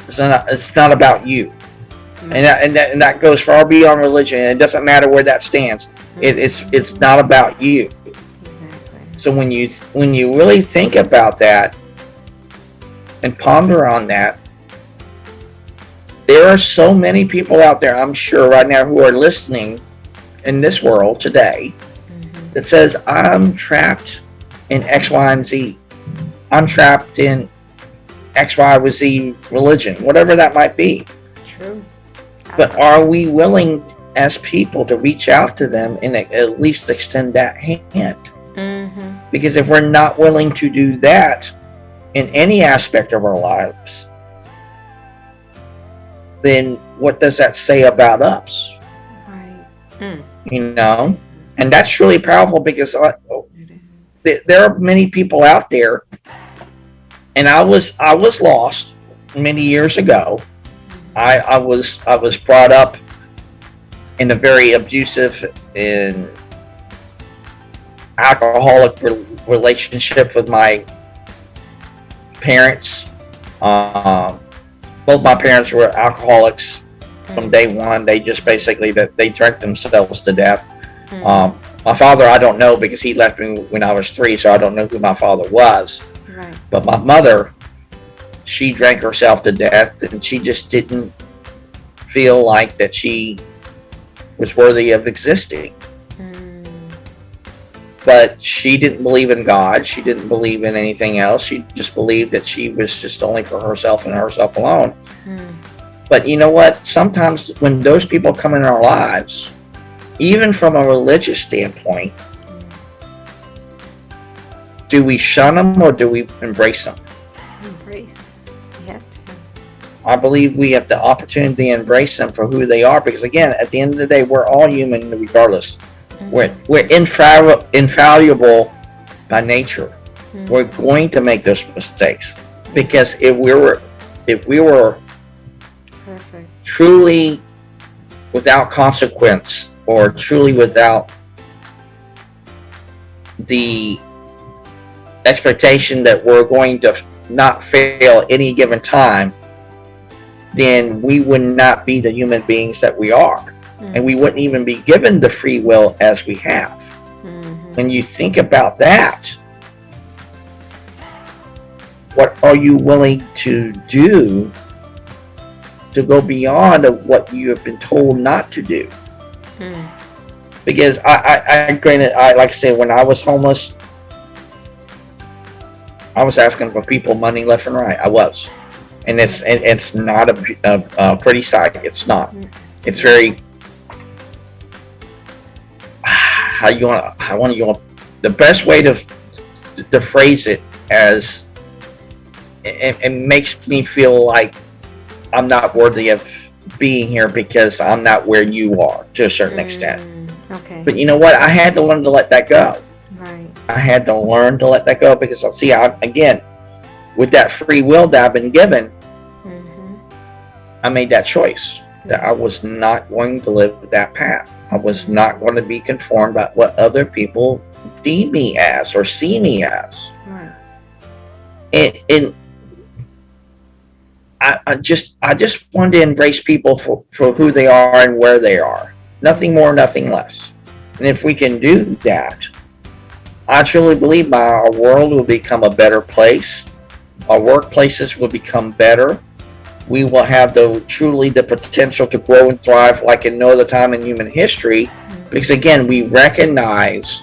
it's not about you. Mm-hmm. And that goes far beyond religion. And it doesn't matter where that stands. Mm-hmm. It's not about you. Exactly. So when you really think about that and ponder on that, there are so many people out there, I'm sure right now, who are listening in this world today, mm-hmm. that says, I'm trapped in X, Y, and Z. I'm trapped in X, Y, or Z religion, whatever that might be. True. But are we willing as people to reach out to them and at least extend that hand? Mm-hmm. Because if we're not willing to do that in any aspect of our lives, then what does that say about us? Right. You know? And that's really powerful because there are many people out there, and I was lost many years ago. I was brought up in a very abusive and alcoholic relationship with my parents. Both my parents were alcoholics from day one. They just basically they drank themselves to death. My father, I don't know because he left me when I was 3, so I don't know who my father was. Right. But my mother, she drank herself to death, and she just didn't feel like that she was worthy of existing. But she didn't believe in God. She didn't believe in anything else. She just believed that she was just only for herself and herself alone. But you know what? Sometimes when those people come in our lives, even from a religious standpoint, do we shun them or do we embrace them? Embrace. You have to. I believe we have the opportunity to embrace them for who they are, because again, at the end of the day, we're all human regardless. We're infallible by nature. We're going to make those mistakes, because if we were perfect, truly without consequence, or truly without the expectation that we're going to not fail any given time, then we would not be the human beings that we are. And we wouldn't even be given the free will as we have. When you think about that, what are you willing to do to go beyond of what you have been told not to do? Because I granted, like I said, when I was homeless, I was asking for people money left and right. I was, and it's not a pretty sight. It's not. It's very. The best way to phrase it as it makes me feel like I'm not worthy of being here because I'm not where you are to a certain extent. Okay. But you know what? I had to learn to let that go. Right. I had to learn to let that go because again, with that free will that I've been given, I made that choice. That I was not going to live that path. I was not going to be conformed by what other people deem me as or see me as. Right. And I just wanted to embrace people for who they are and where they are. Nothing more, nothing less. And if we can do that, I truly believe our world will become a better place. Our workplaces will become better. We will have truly the potential to grow and thrive like in no other time in human history, because again, we recognize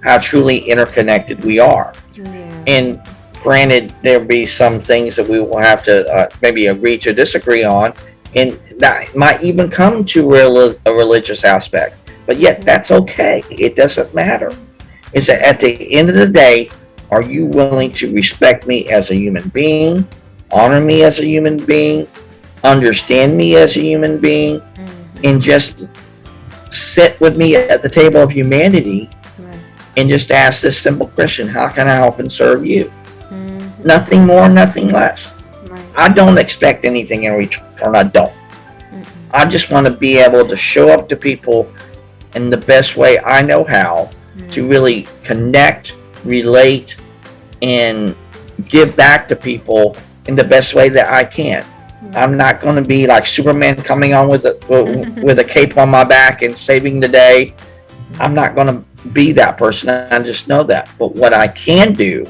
how truly interconnected we are. Yeah. And granted, there'll be some things that we will have to maybe agree to disagree on, and that might even come to a religious aspect. But yet, that's okay. It doesn't matter. is that at the end of the day, are you willing to respect me as a human being, honor me as a human being, understand me as a human being, and just sit with me at the table of humanity and just ask this simple question: how can I help and serve you? Nothing more, nothing less. I don't expect anything in return. I don't. I just want to be able to show up to people in the best way I know how to really connect, relate, and give back to people in the best way that I can. I'm not going to be like Superman coming on with a cape on my back and saving the day. I'm not going to be that person. I just know that. But what I can do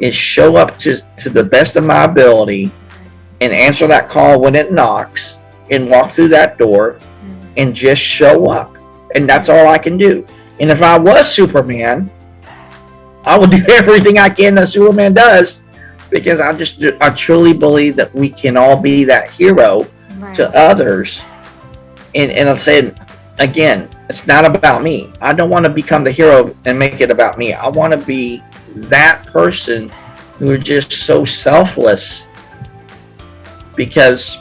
is show up to the best of my ability and answer that call when it knocks and walk through that door and just show up. And that's all I can do. And if I was Superman, I would do everything I can that Superman does, because I truly believe that we can all be that hero to others. And I'm saying, again, it's not about me. I don't want to become the hero and make it about me. I want to be that person who are just so selfless, because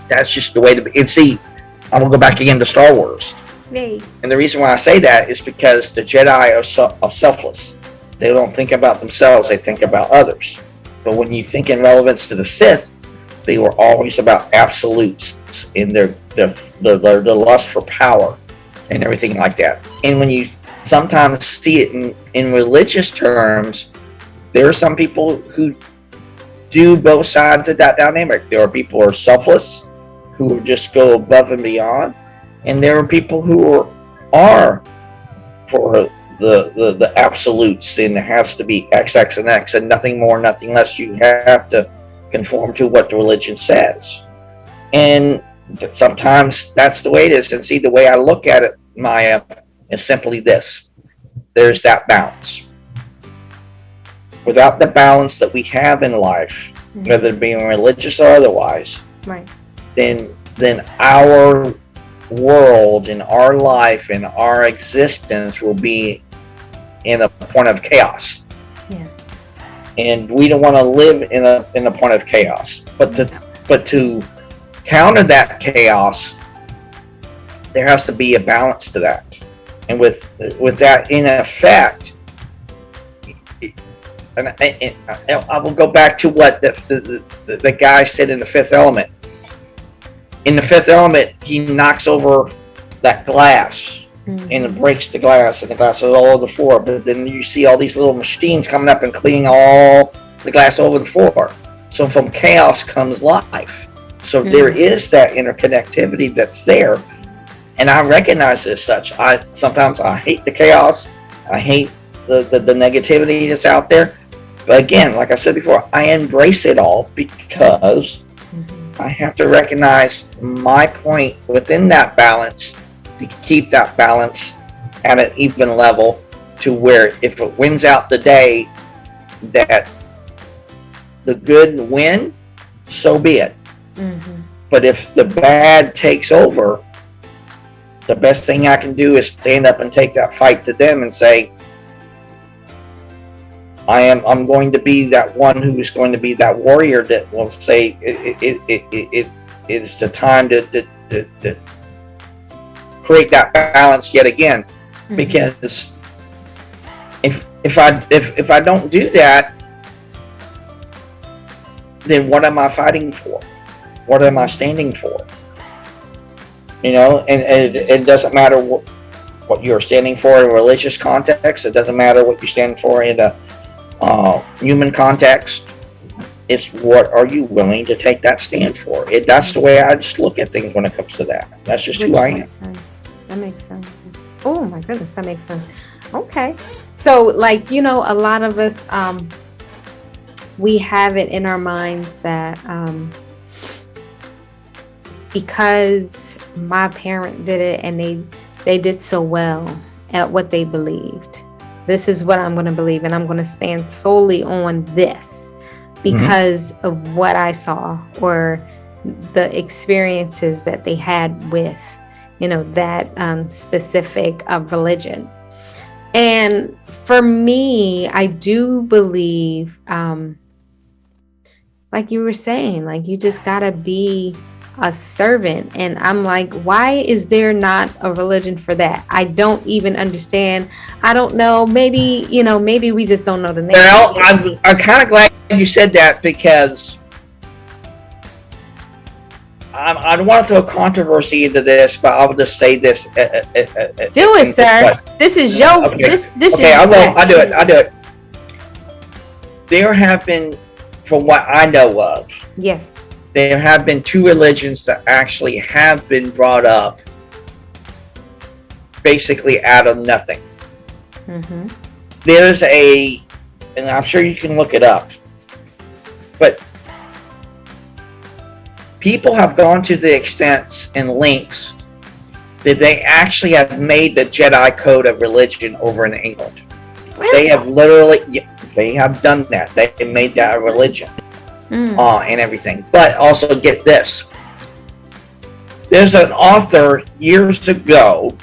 that's just the way to be. And see, I'm going to go back again to Star Wars. Yay. And the reason why I say that is because the Jedi are selfless. They don't think about themselves, they think about others. But when you think in relevance to the Sith, they were always about absolutes in their lust for power and everything like that. And when you sometimes see it in religious terms, there are some people who do both sides of that dynamic. There are people who are selfless, who just go above and beyond, and there are people who are for the absolutes, and it has to be X, X, and X, and nothing more, nothing less. You have to conform to what the religion says. And sometimes that's the way it is. And see, the way I look at it, Myya, is simply this. There's that balance. Without the balance that we have in life, whether it be religious or otherwise, then our world and our life and our existence will be in a point of chaos. And we don't want to live in a point of chaos. But to counter that chaos, there has to be a balance to that. And with that in effect, and I will go back to what the guy said in The Fifth Element. In The Fifth Element, he knocks over that glass and it breaks the glass, and the glass is all over the floor. But then you see all these little machines coming up and cleaning all the glass over the floor. So from chaos comes life. So there is that interconnectivity that's there, and I recognize it as such. Sometimes I hate the chaos. I hate the negativity that's out there. But again, like I said before, I embrace it all because I have to recognize my point within that balance to keep that balance at an even level, to where if it wins out the day, that the good win, so be it. But if the bad takes over, the best thing I can do is stand up and take that fight to them and say, I'm going to be that one who is going to be that warrior that will say it is the time to create that balance yet again. Because if I don't do that, then what am I fighting for? What am I standing for? You know, and it doesn't matter what you're standing for in a religious context. It doesn't matter what you stand for in a human context. It's what are you willing to take that stand for? That's the way I just look at things when it comes to that. That's just who I am. That makes sense. Oh my goodness, that makes sense. Okay. So like, you know, a lot of us, we have it in our minds that because my parent did it and they did so well at what they believed, this is what I'm going to believe, and I'm going to stand solely on this because of what I saw or the experiences that they had with, you know, that specific religion. And for me, I do believe, like you were saying, like you just gotta be a servant. And I'm like, why is there not a religion for that? I don't even understand. I don't know. Maybe, maybe we just don't know the name. Well, I'm kind of glad you said that, because I don't want to throw controversy into this, but I will just say this. Do it, sir. This is your. Okay. This Okay, is. I do it. I do it. There have been, from what I know of, Yes. there have been two religions that actually have been brought up basically out of nothing. Mm-hmm. There's and I'm sure you can look it up, but people have gone to the extents and lengths that they actually have made the Jedi code of religion over in England. Really? They have literally, they have done that. They made that a religion. And everything. But also get this. There's an author years ago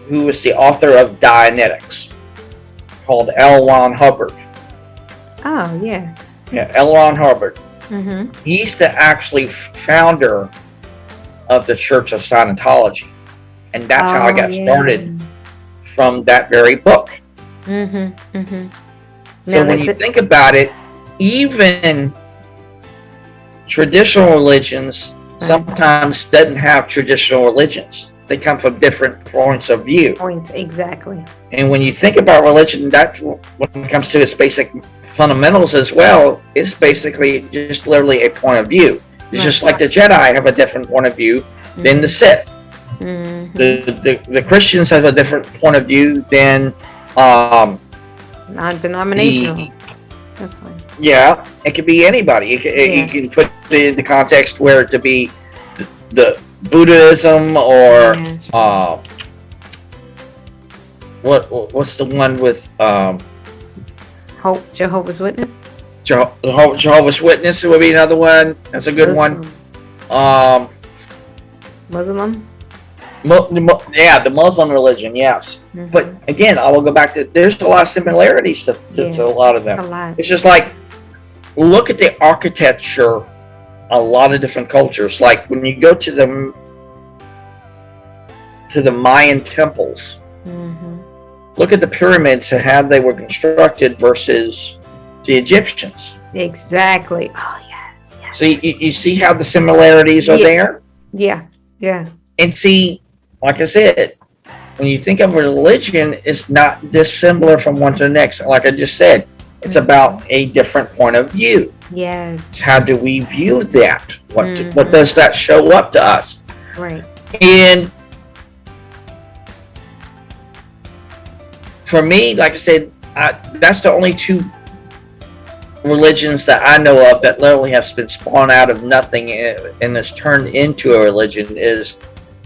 who was the author of Dianetics called L. Ron Hubbard. Oh, yeah. Yeah, L. Ron Hubbard. Mm-hmm. He's the actually founder of the Church of Scientology. And that's how I got started from that very book. Mm-hmm. Mm-hmm. So when you think about it, even traditional religions sometimes doesn't have traditional religions. They come from different points of view. Exactly. And when you think about religion, that when it comes to its basic fundamentals as well, it's basically just literally a point of view. It's just like the Jedi have a different point of view than the Sith. Mm-hmm. The Christians have a different point of view than non-denominational. That's fine. Yeah, it could be anybody. You can put the context where it to be the Buddhism or what's the one with Jehovah's Witness. Jehovah's Witness would be another one. That's a good one. Muslim. The Muslim religion, yes. Mm-hmm. But again, I will go back to, there's a lot of similarities to a lot of them. A lot. It's just like, look at the architecture, a lot of different cultures. Like when you go to the Mayan temples, look at the pyramids and how they were constructed versus the Egyptians. Exactly. Oh, yes. So you see how the similarities are there? Yeah. And see, like I said, when you think of religion, it's not dissimilar from one to the next. Like I just said, it's about a different point of view. Yes. How do we view that? What does that show up to us? Right. And for me, like I said, that's the only two religions that I know of that literally have been spawned out of nothing and has turned into a religion is,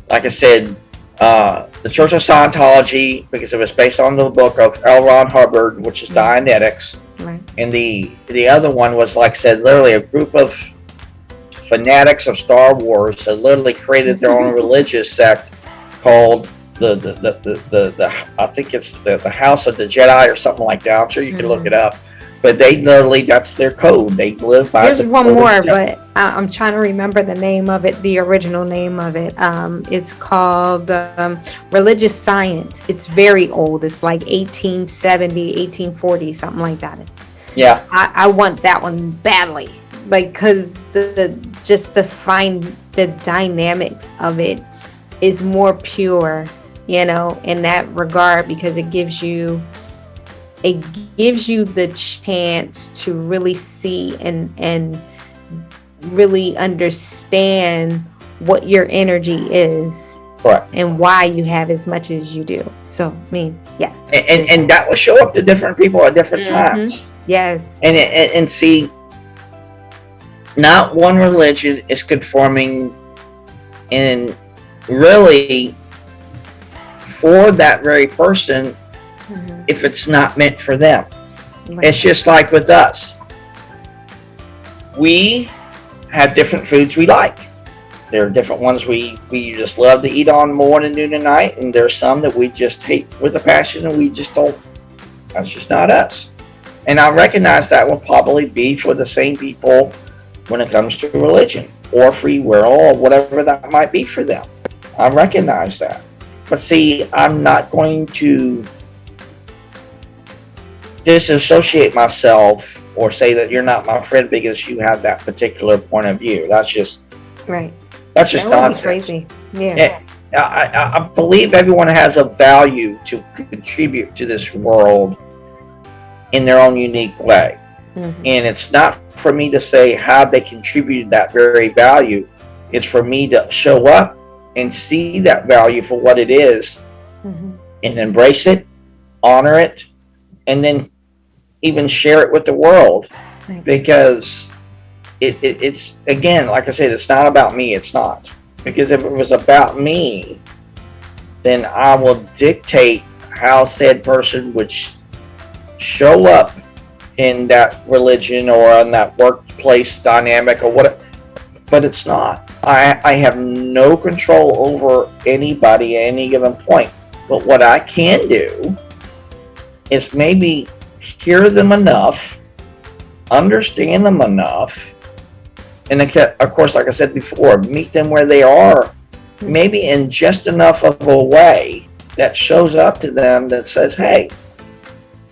like I said, the Church of Scientology, because it was based on the book of L. Ron Hubbard, which is Dianetics. Right. And the other one was, like I said, literally a group of fanatics of Star Wars that literally created their own religious sect called the I think it's the House of the Jedi or something like that. I'm sure you can look it up. But they literally, that's their code. They live by. There's one more, but I'm trying to remember the name of it, the original name of it. It's called Religious Science. It's very old. It's like 1870, 1840, something like that. Yeah. I want that one badly. Like, because just to find the dynamics of it is more pure, in that regard, because it gives you the chance to really see and really understand what your energy is. Correct. And why you have as much as you do. So, I mean, yes. And that will show up to different people at different times. Yes. And see, not one religion is conforming in really for that very person if it's not meant for them. Right. It's just like with us. We have different foods we like. There are different ones we just love to eat on morning, noon, and night, and there's some that we just hate with a passion, and we just don't. That's just not us. And I recognize that will probably be for the same people when it comes to religion or free will or whatever that might be for them. I recognize that. But see, I'm not going to disassociate myself or say that you're not my friend because you have that particular point of view. That's just right. That's just that would nonsense. Be crazy. Yeah. I believe everyone has a value to contribute to this world in their own unique way. Mm-hmm. And it's not for me to say how they contributed that very value. It's for me to show up and see that value for what it is, mm-hmm. and embrace it, honor it, and then even share it with the world. Because it's, again, like I said, it's not about me. It's not. Because if it was about me, then I will dictate how said person would show up in that religion or in that workplace dynamic or what. But it's not. I have no control over anybody at any given point. But what I can do is maybe hear them enough, understand them enough, and of course, like I said before, meet them where they are, maybe in just enough of a way that shows up to them that says, hey,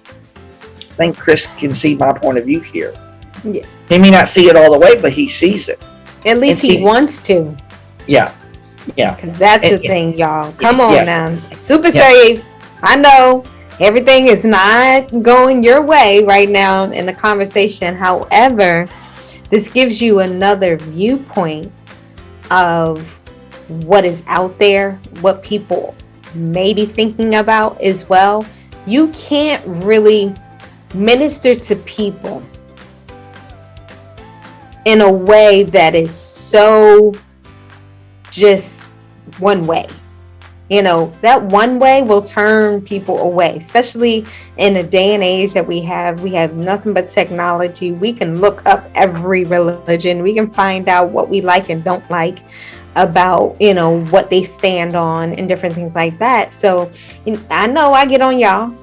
I think Chris can see my point of view here. Yes. He may not see it all the way, but he sees it. At least he wants to. Yeah. Yeah. Because that's the thing, y'all. Come on now. Super saves. I know everything is not going your way right now in the conversation. However, this gives you another viewpoint of what is out there, what people may be thinking about as well. You can't really minister to people in a way that is so just one way. You know, that one way will turn people away, especially in the day and age that we have. We have nothing but technology. We can look up every religion. We can find out what we like and don't like about, you know, what they stand on and different things like that. So I know I get on y'all,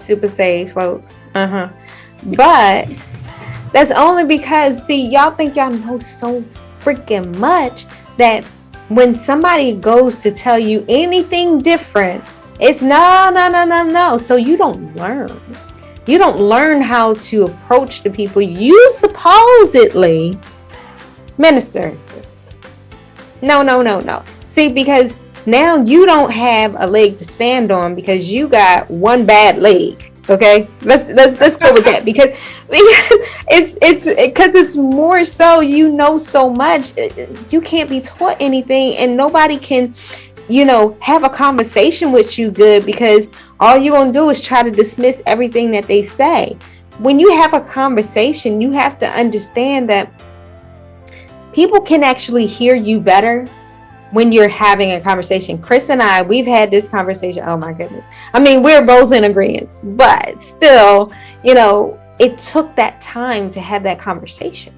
super safe folks. But that's only because, see, y'all think y'all know so freaking much that when somebody goes to tell you anything different, it's no. So you don't learn. You don't learn how to approach the people you supposedly minister to. No. See, because now you don't have a leg to stand on because you got one bad leg. Okay, let's go with that because it's more so, you know, so much you can't be taught anything, and nobody can, you know, have a conversation with you good, because all you're gonna do is try to dismiss everything that they say. When you have a conversation, you have to understand that people can actually hear you better when you're having a conversation. Chris and I, we've had this conversation. Oh my goodness. I mean, we're both in agreement, but still, you know, it took that time to have that conversation.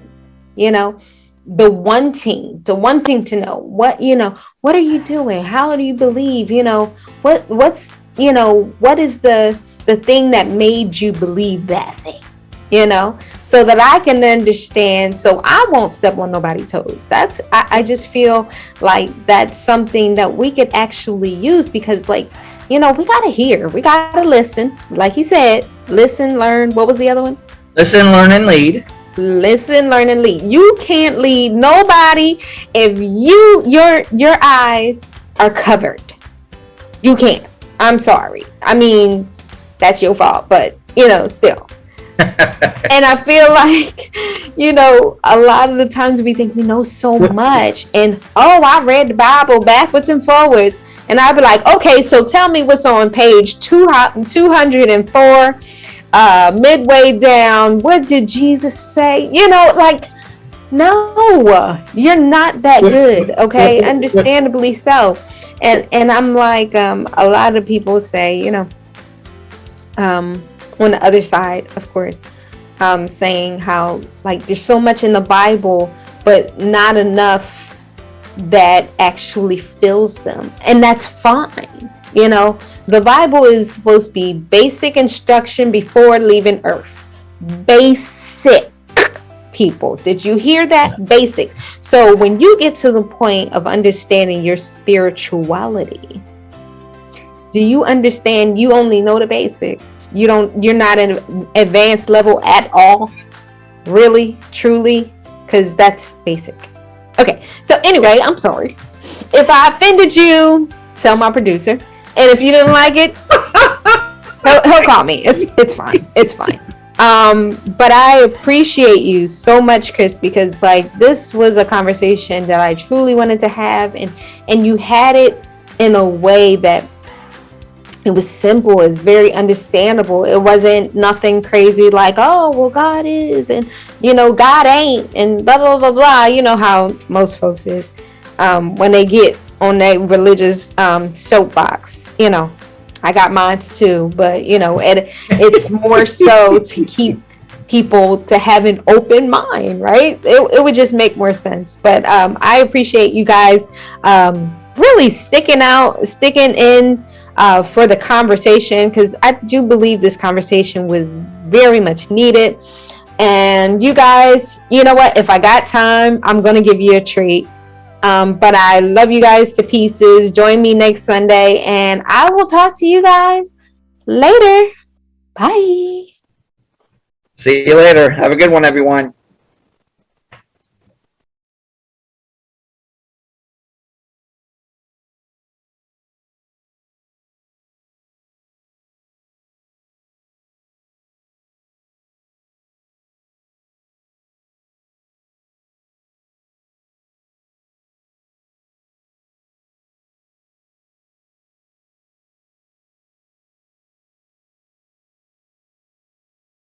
You know, the wanting to know what, you know, what are you doing? How do you believe? You know, what's, you know, what is the thing that made you believe that thing? You know, so that I can understand, so I won't step on nobody's toes. I just feel like that's something that we could actually use, because, like, you know, we gotta hear, we gotta listen. Like he said, listen, learn. What was the other one? Listen, learn, and lead. Listen, learn, and lead. You can't lead nobody if your eyes are covered. You can't. I'm sorry. I mean, that's your fault, but you know, still. And I feel like, you know, a lot of the times we think we know so much, and I read the Bible backwards and forwards, and I'd be like, okay, so tell me what's on page 204, midway down. What did Jesus say? You know, like, no, you're not that good. Okay, understandably so. And I'm like, a lot of people say, you know, on the other side, of course, saying how, like, there's so much in the Bible, but not enough that actually fills them. And that's fine. You know, the Bible is supposed to be basic instruction before leaving earth. Basic, people. Did you hear that? Basics. So when you get to the point of understanding your spirituality, do you understand you only know the basics? You're not an advanced level at all? Really? Truly? Because that's basic. Okay, so anyway, I'm sorry. If I offended you, tell my producer. And if you didn't like it, he'll call me. It's fine. It's fine. But I appreciate you so much, Chris, because like this was a conversation that I truly wanted to have, and you had it in a way that it was simple, it's very understandable. It wasn't nothing crazy like, oh, well, God is, and you know, God ain't, and blah blah blah blah. You know how most folks is when they get on that religious soapbox. You know, I got mine too, but you know, it's more so to keep people to have an open mind, right? It would just make more sense. But I appreciate you guys really sticking in for the conversation, because I do believe this conversation was very much needed. And you guys, you know what? If I got time, I'm going to give you a treat. But I love you guys to pieces. Join me next Sunday, and I will talk to you guys later. Bye. See you later. Have a good one, everyone.